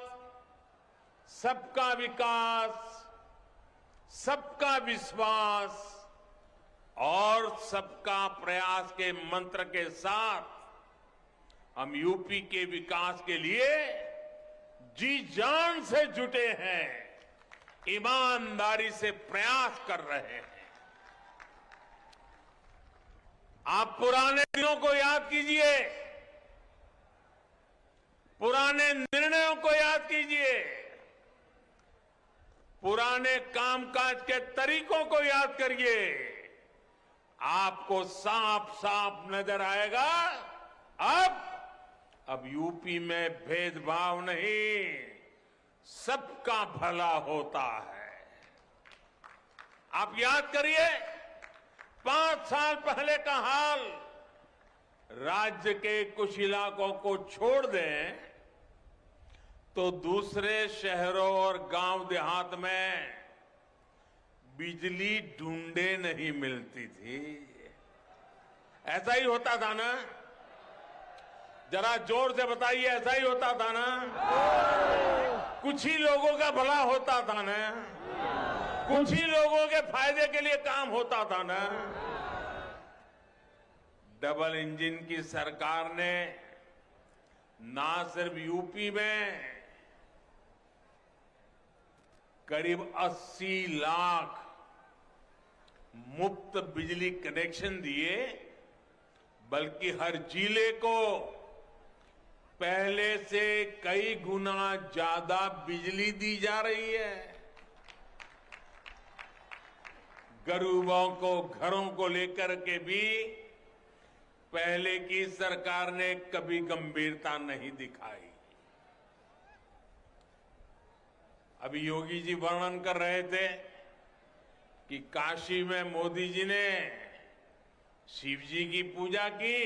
सबका विकास, सबका विश्वास और सबका प्रयास के मंत्र के साथ हम यूपी के विकास के लिए जी जान से जुटे हैं, ईमानदारी से प्रयास कर रहे हैं। आप पुराने दिनों को याद कीजिए, पुराने निर्णयों को याद कीजिए, पुराने कामकाज के तरीकों को याद करिए। आपको साफ साफ नजर आएगा अब यूपी में भेदभाव नहीं, सबका भला होता है। आप याद करिए 5 साल पहले का हाल। राज्य के कुछ इलाकों को छोड़ दें तो दूसरे शहरों और गांव देहात में बिजली ढूंढे नहीं मिलती थी। ऐसा ही होता था ना? जरा जोर से बताइए, ऐसा ही होता था ना? कुछ ही लोगों का भला होता था ना? कुछ ही लोगों के फायदे के लिए काम होता था ना? डबल इंजन की सरकार ने ना सिर्फ यूपी में करीब 80 लाख मुफ्त बिजली कनेक्शन दिए, बल्कि हर जिले को पहले से कई गुना ज्यादा बिजली दी जा रही है। गरीबों को घरों को लेकर के भी पहले की सरकार ने कभी गंभीरता नहीं दिखाई। अभी योगी जी वर्णन कर रहे थे कि काशी में मोदी जी ने शिव जी की पूजा की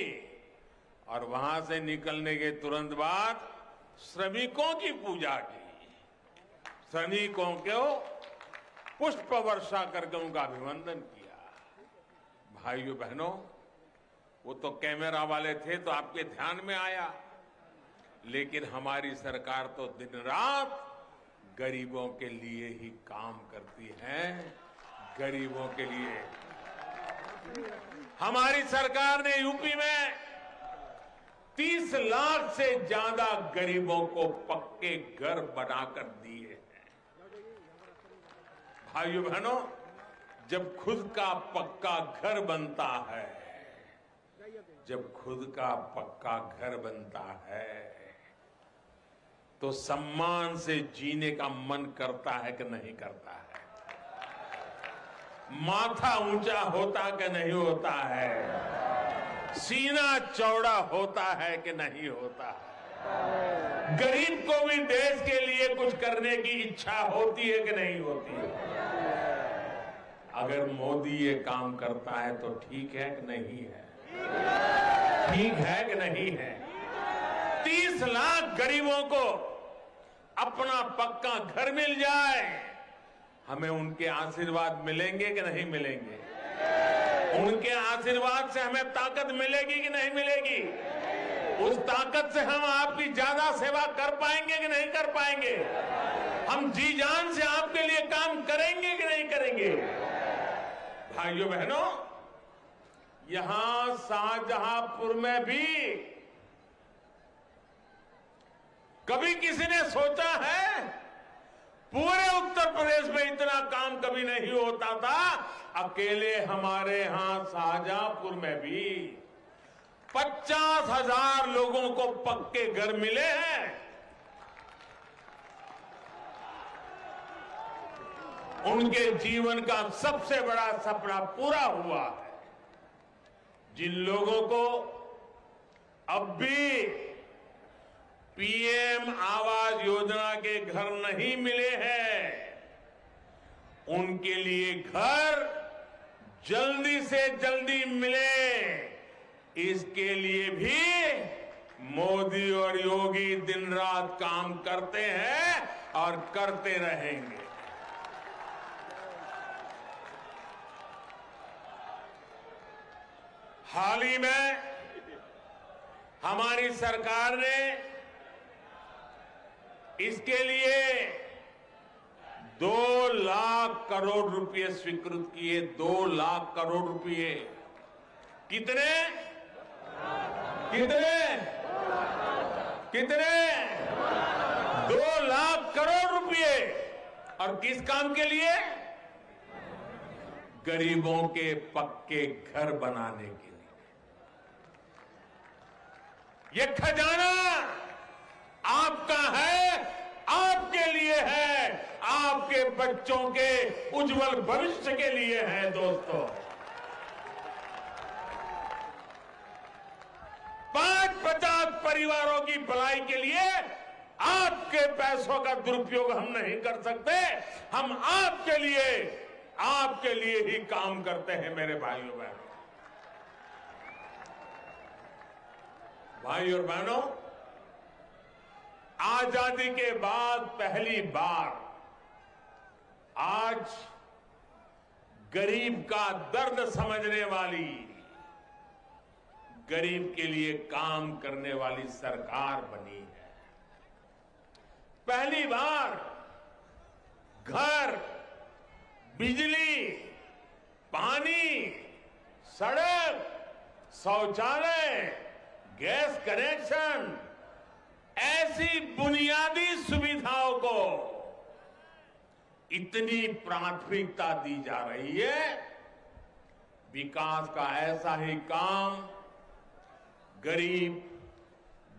और वहां से निकलने के तुरंत बाद श्रमिकों की पूजा की। श्रमिकों को पुष्प वर्षा करके उनका अभिनंदन किया। भाइयों बहनों, वो तो कैमरा वाले थे तो आपके ध्यान में आया, लेकिन हमारी सरकार तो दिन रात गरीबों के लिए ही काम करती है। गरीबों के लिए हमारी सरकार ने यूपी में 30 लाख से ज्यादा गरीबों को पक्के घर बनाकर दिए हैं। भाइयों बहनों, जब खुद का पक्का घर बनता है जब खुद का पक्का घर बनता है तो सम्मान से जीने का मन करता है कि नहीं करता है? माथा ऊंचा होता कि नहीं होता है? सीना चौड़ा होता है कि नहीं होता है? गरीब को भी देश के लिए कुछ करने की इच्छा होती है कि नहीं होती है? अगर मोदी ये काम करता है तो ठीक है कि नहीं है? ठीक है कि नहीं है? 30 लाख गरीबों को अपना पक्का घर मिल जाए, हमें उनके आशीर्वाद मिलेंगे कि नहीं मिलेंगे? उनके आशीर्वाद से हमें ताकत मिलेगी कि नहीं मिलेगी? उस ताकत से हम आपकी ज्यादा सेवा कर पाएंगे कि नहीं कर पाएंगे? हम जी जान से आपके लिए काम करेंगे कि नहीं करेंगे? भाइयों बहनों, यहां शाहजहांपुर में भी कभी किसी ने सोचा है? पूरे उत्तर प्रदेश में इतना काम कभी नहीं होता था। अकेले हमारे यहां शाहजहांपुर में भी 50,000 लोगों को पक्के घर मिले हैं। उनके जीवन का सबसे बड़ा सपना पूरा हुआ है। जिन लोगों को अब भी पीएम आवास योजना के घर नहीं मिले हैं, उनके लिए घर जल्दी से जल्दी मिले, इसके लिए भी मोदी और योगी दिन रात काम करते हैं और करते रहेंगे। हाल ही में हमारी सरकार ने इसके लिए 2 लाख करोड़ रुपए स्वीकृत किए। 2 लाख करोड़ रुपए। कितने कितने कितने 2 लाख करोड़ रुपए। और किस काम के लिए? गरीबों के पक्के घर बनाने के लिए। ये खजाना आपका है, आपके लिए है, आपके बच्चों के उज्जवल भविष्य के लिए है। दोस्तों, 50 परिवारों की भलाई के लिए आपके पैसों का दुरुपयोग हम नहीं कर सकते। हम आपके लिए ही काम करते हैं। मेरे भाइयों बहनों, भाई और बहनों, आजादी के बाद पहली बार आज गरीब का दर्द समझने वाली, गरीब के लिए काम करने वाली सरकार बनी है। पहली बार घर, बिजली, पानी, सड़क, शौचालय, गैस कनेक्शन, ऐसी बुनियादी सुविधाओं को इतनी प्राथमिकता दी जा रही है। विकास का ऐसा ही काम गरीब,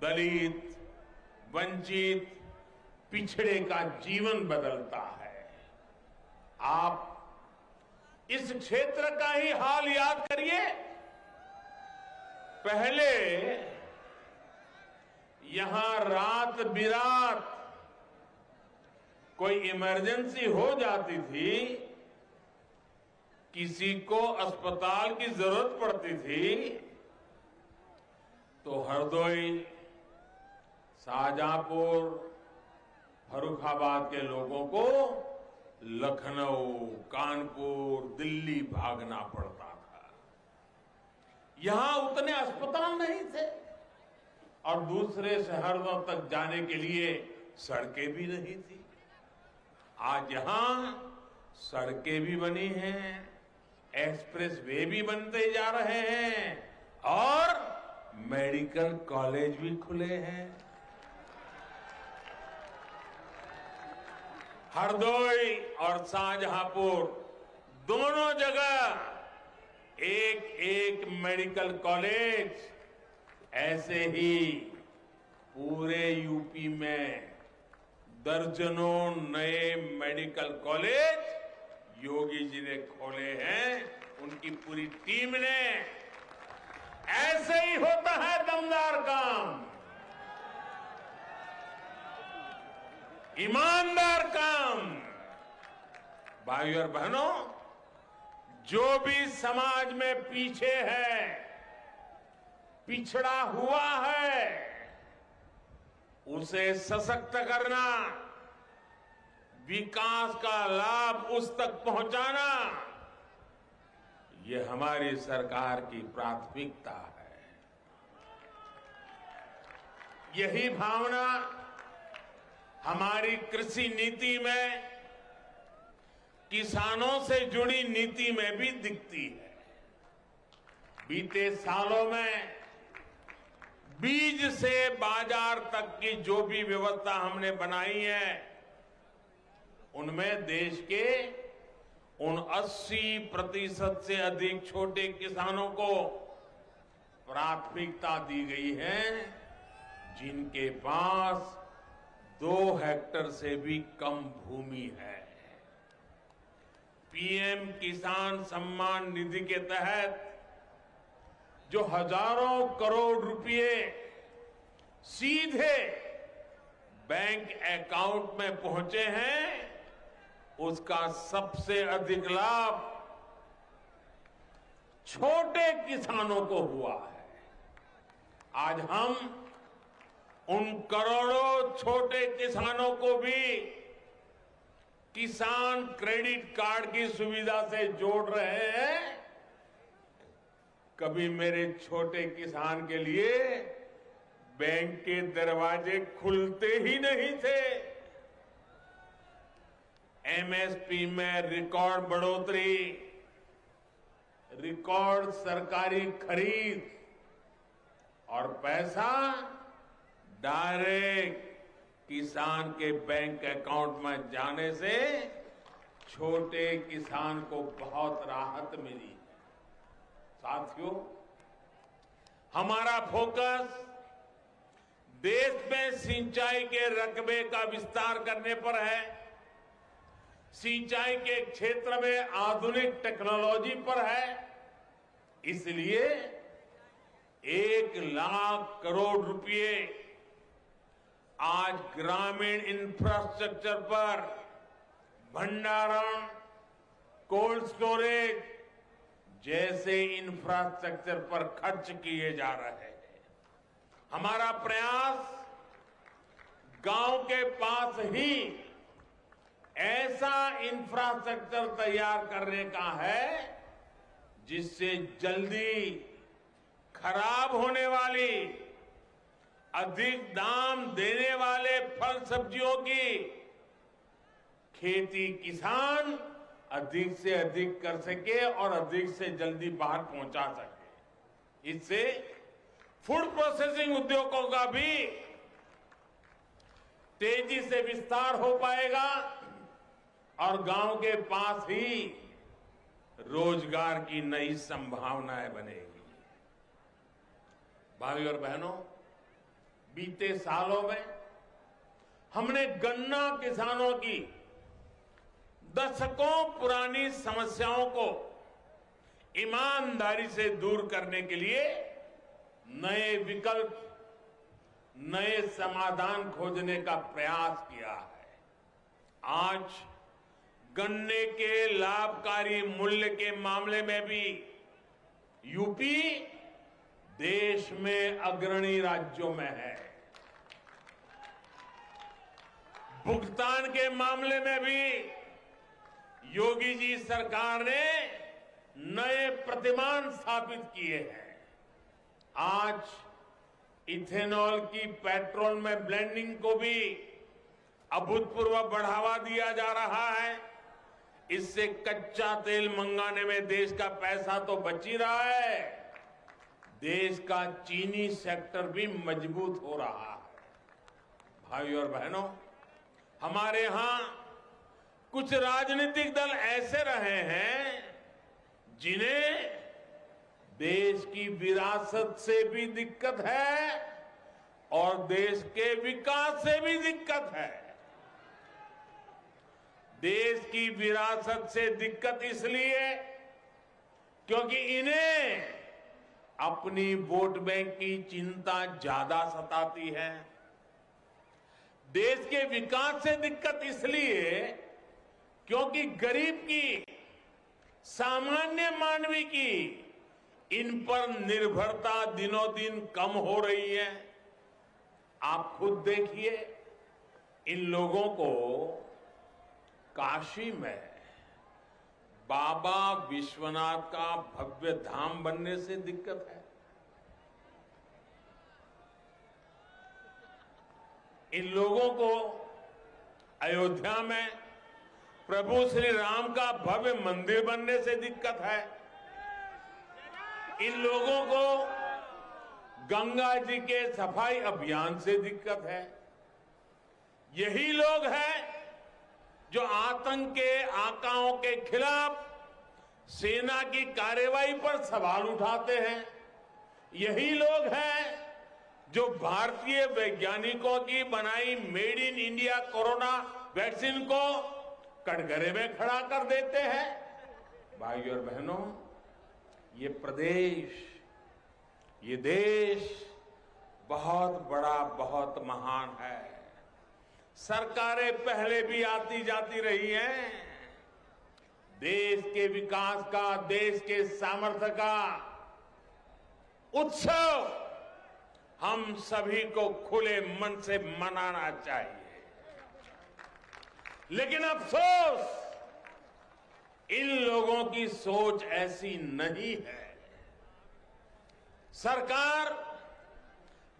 दलित, वंचित, पिछड़े का जीवन बदलता है। आप इस क्षेत्र का ही हाल याद करिए। पहले यहां रात बिरात कोई इमरजेंसी हो जाती थी, किसी को अस्पताल की जरूरत पड़ती थी, तो हरदोई, शाहजहांपुर, फर्रुखाबाद के लोगों को लखनऊ, कानपुर, दिल्ली भागना पड़ता था। यहां उतने अस्पताल नहीं थे और दूसरे शहरों तक जाने के लिए सड़कें भी नहीं थी। आज यहां सड़कें भी बनी हैं, एक्सप्रेस वे भी बनते जा रहे हैं और मेडिकल कॉलेज भी खुले हैं। हरदोई और शाहजहांपुर दोनों जगह एक एक मेडिकल कॉलेज, ऐसे ही पूरे यूपी में दर्जनों नए मेडिकल कॉलेज योगी जी ने खोले हैं, उनकी पूरी टीम ने। ऐसे ही होता है दमदार काम, ईमानदार काम। भाइयों और बहनों, जो भी समाज में पीछे है, पिछड़ा हुआ है, उसे सशक्त करना, विकास का लाभ उस तक पहुंचाना, ये हमारी सरकार की प्राथमिकता है। यही भावना हमारी कृषि नीति में, किसानों से जुड़ी नीति में भी दिखती है। बीते सालों में बीज से बाजार तक की जो भी व्यवस्था हमने बनाई है, उनमें देश के उन 80% से अधिक छोटे किसानों को प्राथमिकता दी गई है, जिनके पास 2 हेक्टेयर से भी कम भूमि है। पीएम किसान सम्मान निधि के तहत जो हजारों करोड़ रुपए सीधे बैंक अकाउंट में पहुंचे हैं, उसका सबसे अधिक लाभ छोटे किसानों को हुआ है। आज हम उन करोड़ों छोटे किसानों को भी किसान क्रेडिट कार्ड की सुविधा से जोड़ रहे हैं। कभी मेरे छोटे किसान के लिए बैंक के दरवाजे खुलते ही नहीं थे। एमएसपी में रिकॉर्ड बढ़ोतरी, रिकॉर्ड सरकारी खरीद और पैसा डायरेक्ट किसान के बैंक अकाउंट में जाने से छोटे किसान को बहुत राहत मिली। साथियों, हमारा फोकस देश में सिंचाई के रकबे का विस्तार करने पर है, सिंचाई के क्षेत्र में आधुनिक टेक्नोलॉजी पर है। इसलिए 1 लाख करोड़ रुपए आज ग्रामीण इंफ्रास्ट्रक्चर पर, भंडारण, कोल्ड स्टोरेज जैसे इंफ्रास्ट्रक्चर पर खर्च किए जा रहे हैं। हमारा प्रयास गांव के पास ही ऐसा इंफ्रास्ट्रक्चर तैयार करने का है जिससे जल्दी खराब होने वाली, अधिक दाम देने वाले फल सब्जियों की खेती किसान अधिक से अधिक कर सके और अधिक से जल्दी बाहर पहुंचा सके। इससे फूड प्रोसेसिंग उद्योगों का भी तेजी से विस्तार हो पाएगा और गांव के पास ही रोजगार की नई संभावनाएं बनेगी। भाइयों और बहनों, बीते सालों में हमने गन्ना किसानों की दशकों पुरानी समस्याओं को ईमानदारी से दूर करने के लिए नए विकल्प, नए समाधान खोजने का प्रयास किया है। आज गन्ने के लाभकारी मूल्य के मामले में भी यूपी देश में अग्रणी राज्यों में है। भुगतान के मामले में भी योगी जी सरकार ने नए प्रतिमान स्थापित किए हैं। आज इथेनॉल की पेट्रोल में ब्लेंडिंग को भी अभूतपूर्व बढ़ावा दिया जा रहा है। इससे कच्चा तेल मंगाने में देश का पैसा तो बच ही रहा है, देश का चीनी सेक्टर भी मजबूत हो रहा है। भाइयों और बहनों, हमारे यहां कुछ राजनीतिक दल ऐसे रहे हैं जिन्हें देश की विरासत से भी दिक्कत है और देश के विकास से भी दिक्कत है। देश की विरासत से दिक्कत इसलिए क्योंकि इन्हें अपनी वोट बैंक की चिंता ज्यादा सताती है। देश के विकास से दिक्कत इसलिए क्योंकि गरीब की, सामान्य मानवी की इन पर निर्भरता दिनों दिन कम हो रही है। आप खुद देखिए, इन लोगों को काशी में बाबा विश्वनाथ का भव्य धाम बनने से दिक्कत है। इन लोगों को अयोध्या में प्रभु श्री राम का भव्य मंदिर बनने से दिक्कत है। इन लोगों को गंगा जी के सफाई अभियान से दिक्कत है। यही लोग हैं जो आतंक के आकाओं के खिलाफ सेना की कार्रवाई पर सवाल उठाते हैं। यही लोग हैं जो भारतीय वैज्ञानिकों की बनाई made in India corona vaccine को कटघरे में खड़ा कर देते हैं। भाइयों और बहनों, ये प्रदेश, ये देश बहुत बड़ा, बहुत महान है। सरकारें पहले भी आती जाती रही हैं। देश के विकास का, देश के सामर्थ्य का उत्सव हम सभी को खुले मन से मनाना चाहिए। लेकिन अफसोस, इन लोगों की सोच ऐसी नहीं है। सरकार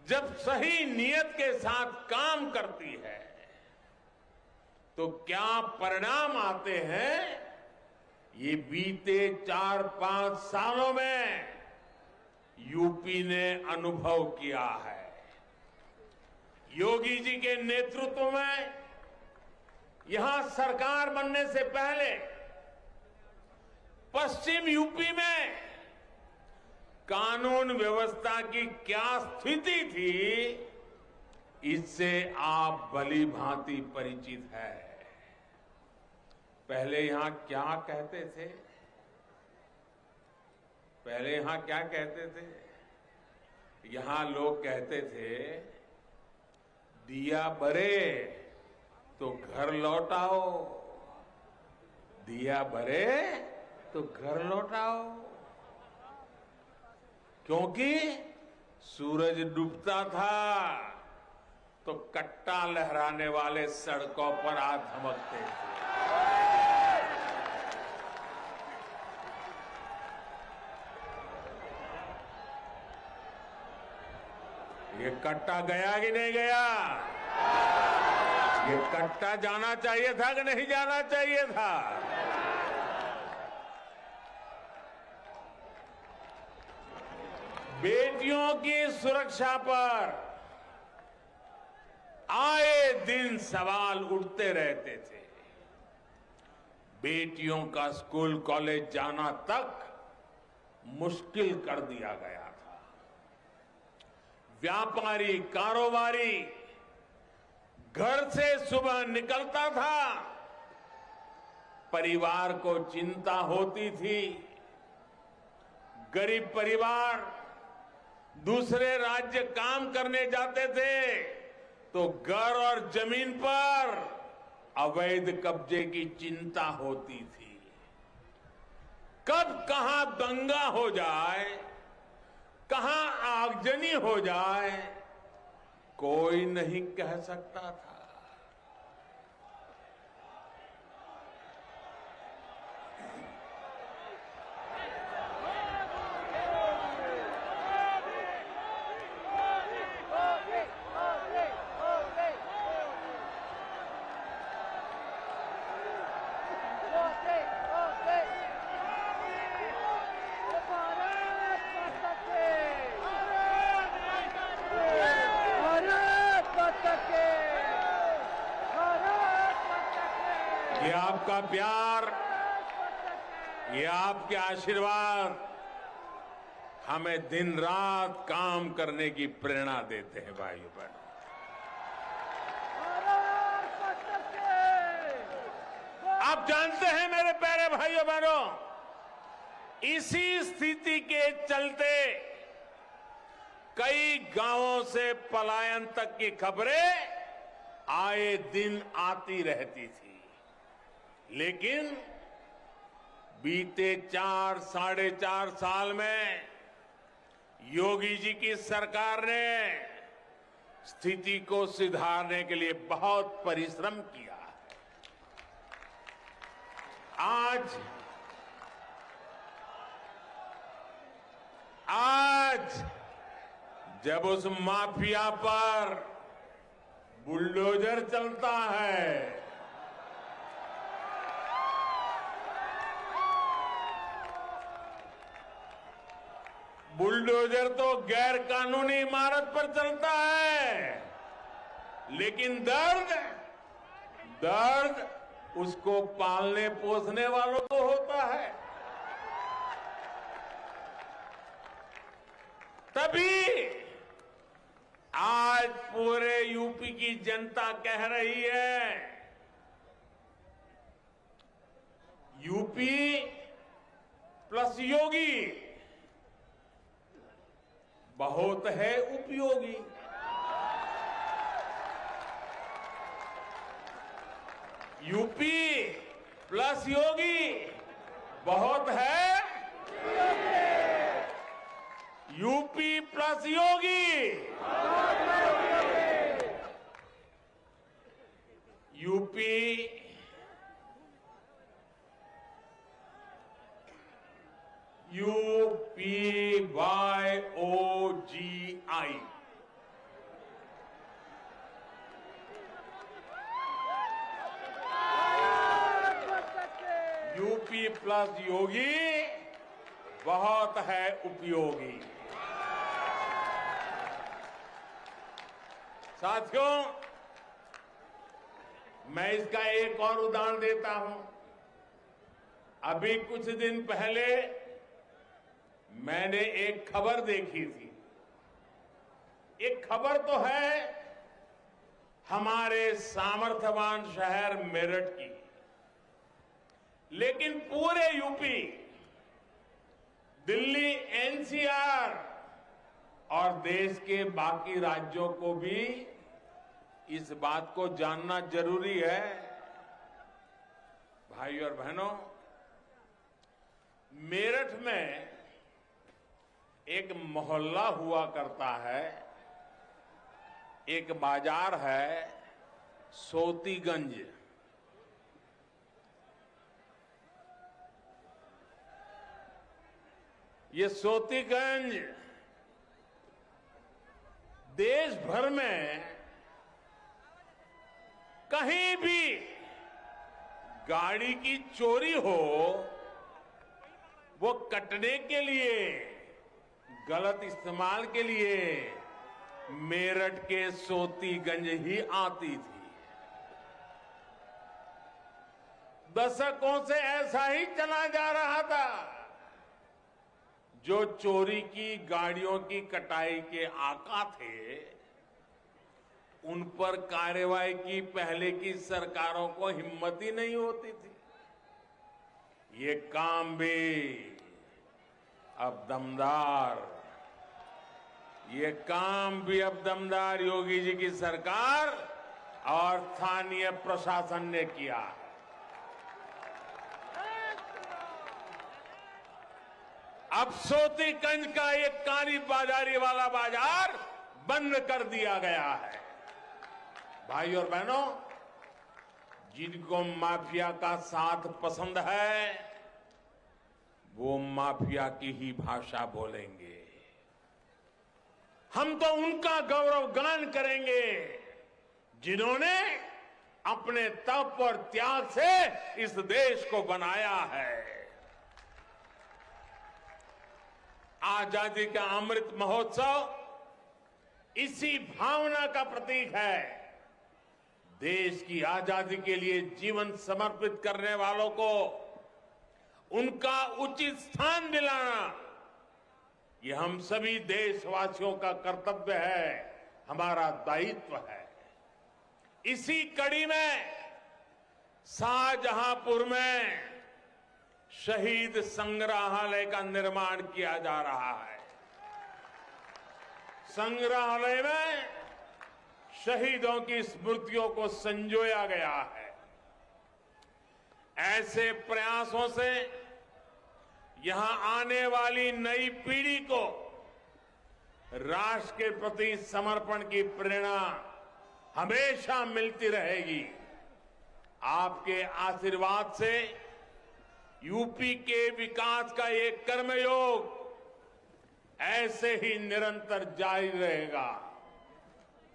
जब सही नियत के साथ काम करती है तो क्या परिणाम आते हैं, ये बीते 4-5 सालों में यूपी ने अनुभव किया है। योगी जी के नेतृत्व में यहां सरकार बनने से पहले पश्चिम यूपी में कानून व्यवस्था की क्या स्थिति थी, इससे आप भली भांति परिचित है। पहले यहां क्या कहते थे? पहले यहां क्या कहते थे? यहां लोग कहते थे, दिया बरे तो घर लौटाओ, दिया बरे तो घर लौटाओ। क्योंकि सूरज डूबता था तो कट्टा लहराने वाले सड़कों पर आ धमकते थे। ये कट्टा गया कि नहीं गया? ये कट्टा जाना चाहिए था कि नहीं जाना चाहिए था? बेटियों की सुरक्षा पर आए दिन सवाल उठते रहते थे। बेटियों का स्कूल कॉलेज जाना तक मुश्किल कर दिया गया था। व्यापारी, कारोबारी घर से सुबह निकलता था, परिवार को चिंता होती थी। गरीब परिवार दूसरे राज्य काम करने जाते थे तो घर और जमीन पर अवैध कब्जे की चिंता होती थी। कब कहां दंगा हो जाए, कहां आगजनी हो जाए, कोई नहीं कह सकता था। ये आपका प्यार, ये आपके आशीर्वाद, हमें दिन रात काम करने की प्रेरणा देते हैं भाइयों बहनों। आप जानते हैं मेरे प्यारे भाइयों बहनों, इसी स्थिति के चलते कई गांवों से पलायन तक की खबरें आए दिन आती रहती थी, लेकिन बीते 4-4.5 साल में योगी जी की सरकार ने स्थिति को सुधारने के लिए बहुत परिश्रम किया। आज जब उस माफिया पर बुलडोजर चलता है, बुलडोजर तो गैर कानूनी इमारत पर चलता है, लेकिन दर्द उसको पालने पोसने वालों को होता है। तभी आज पूरे यूपी की जनता कह रही है, यूपी प्लस योगी बहुत है उपयोगी। यूपी प्लस योगी बहुत है, यूपी प्लस योगी, यूपी UPYOGI यूपी प्लस योगी बहुत है उपयोगी। साथियों, मैं इसका एक और उदाहरण देता हूं। अभी कुछ दिन पहले मैंने एक खबर देखी थी। एक खबर तो है हमारे सामर्थ्यवान शहर मेरठ की, लेकिन पूरे यूपी, दिल्ली, एनसीआर और देश के बाकी राज्यों को भी इस बात को जानना जरूरी है। भाइयों और बहनों, मेरठ में एक मोहल्ला हुआ करता है, एक बाजार है सोतीगंज। ये सोतीगंज देश भर में कहीं भी गाड़ी की चोरी हो, वो कटने के लिए, गलत इस्तेमाल के लिए मेरठ के सोतीगंज ही आती थी। दशकों से ऐसा ही चला जा रहा था। जो चोरी की गाड़ियों की कटाई के आका थे, उन पर कार्रवाई की पहले की सरकारों को हिम्मत ही नहीं होती थी। ये काम भी अब दमदार, ये काम भी अब दमदार योगी जी की सरकार और स्थानीय प्रशासन ने किया। अब सोतीगंज का एक काली बाजारी वाला बाजार बंद कर दिया गया है। भाई और बहनों, जिनको माफिया का साथ पसंद है, वो माफिया की ही भाषा बोलेंगे। हम तो उनका गौरवगान करेंगे जिन्होंने अपने तप और त्याग से इस देश को बनाया है। आजादी का अमृत महोत्सव इसी भावना का प्रतीक है। देश की आजादी के लिए जीवन समर्पित करने वालों को उनका उचित स्थान दिलाना, ये हम सभी देशवासियों का कर्तव्य है, हमारा दायित्व है। इसी कड़ी में शाहजहांपुर में शहीद संग्रहालय का निर्माण किया जा रहा है। संग्रहालय में शहीदों की स्मृतियों को संजोया गया है। ऐसे प्रयासों से यहां आने वाली नई पीढ़ी को राष्ट्र के प्रति समर्पण की प्रेरणा हमेशा मिलती रहेगी। आपके आशीर्वाद से यूपी के विकास का ये कर्मयोग ऐसे ही निरंतर जारी रहेगा।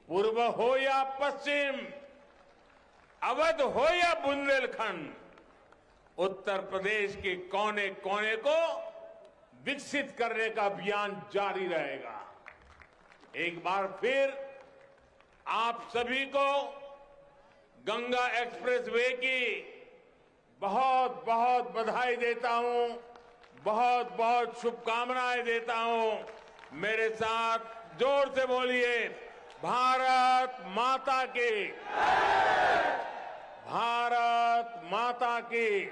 पूर्व हो या पश्चिम, अवध हो या बुंदेलखंड, उत्तर प्रदेश के कोने कोने को विकसित करने का अभियान जारी रहेगा। एक बार फिर आप सभी को गंगा एक्सप्रेसवे की बहुत बहुत बधाई देता हूं, बहुत बहुत शुभकामनाएं देता हूं। मेरे साथ जोर से बोलिए, भारत माता की, भारत माता की,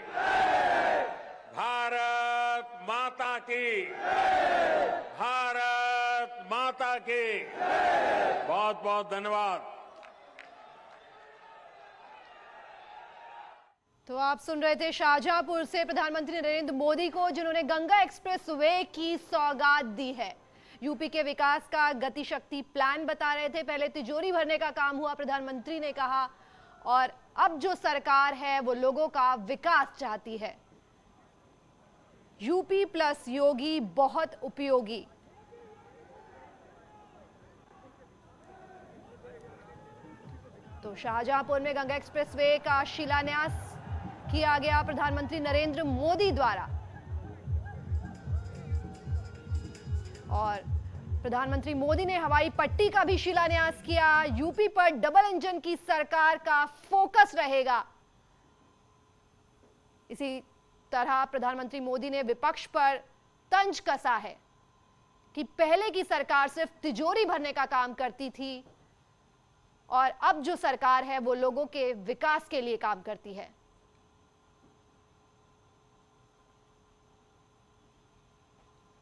भारत माता की, भारत माता की। बहुत बहुत धन्यवाद। तो आप सुन रहे थे शाहजहांपुर से प्रधानमंत्री नरेंद्र मोदी को, जिन्होंने गंगा एक्सप्रेसवे की सौगात दी है। यूपी के विकास का गति शक्ति प्लान बता रहे थे। पहले तिजोरी भरने का काम हुआ, प्रधानमंत्री ने कहा, और अब जो सरकार है वो लोगों का विकास चाहती है। यूपी प्लस योगी बहुत उपयोगी। तो शाहजहांपुर में गंगा एक्सप्रेसवे का शिलान्यास किया गया प्रधानमंत्री नरेंद्र मोदी द्वारा, और प्रधानमंत्री मोदी ने हवाई पट्टी का भी शिलान्यास किया। यूपी पर डबल इंजन की सरकार का फोकस रहेगा। इसी तरह प्रधानमंत्री मोदी ने विपक्ष पर तंज कसा है कि पहले की सरकार सिर्फ तिजोरी भरने का काम करती थी और अब जो सरकार है वो लोगों के विकास के लिए काम करती है।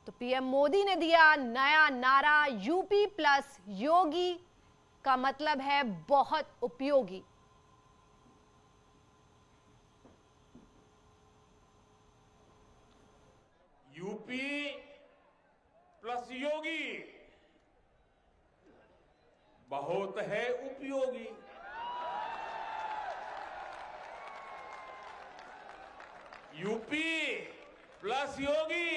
तो पीएम मोदी ने दिया नया नारा, यूपी प्लस योगी का मतलब है बहुत उपयोगी। यूपी प्लस योगी बहुत है उपयोगी। यूपी प्लस योगी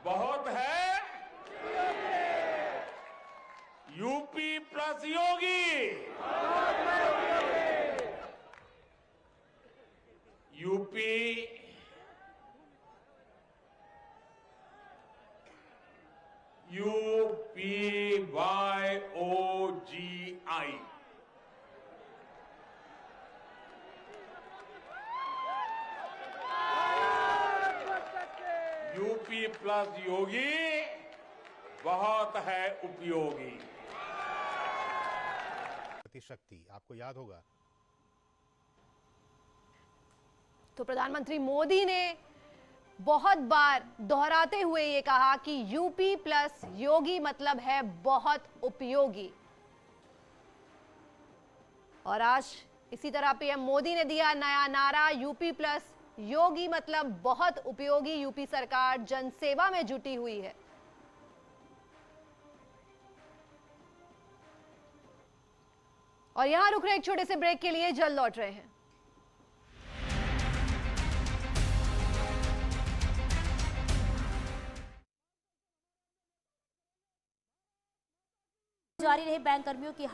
बहुत है, यूपी प्लस योगी, यूपी UPYOGI यूपी प्लस योगी बहुत है उपयोगी। शक्ति आपको याद होगा। तो प्रधानमंत्री मोदी ने बहुत बार दोहराते हुए ये कहा कि यूपी प्लस योगी मतलब है बहुत उपयोगी। और आज इसी तरह पीएम मोदी ने दिया नया नारा, यूपी प्लस योगी मतलब बहुत उपयोगी। यूपी सरकार जनसेवा में जुटी हुई है। और यहां रुक रहे एक छोटे से ब्रेक के लिए, जल्द लौट रहे हैं। जारी रहे बैंक कर्मियों की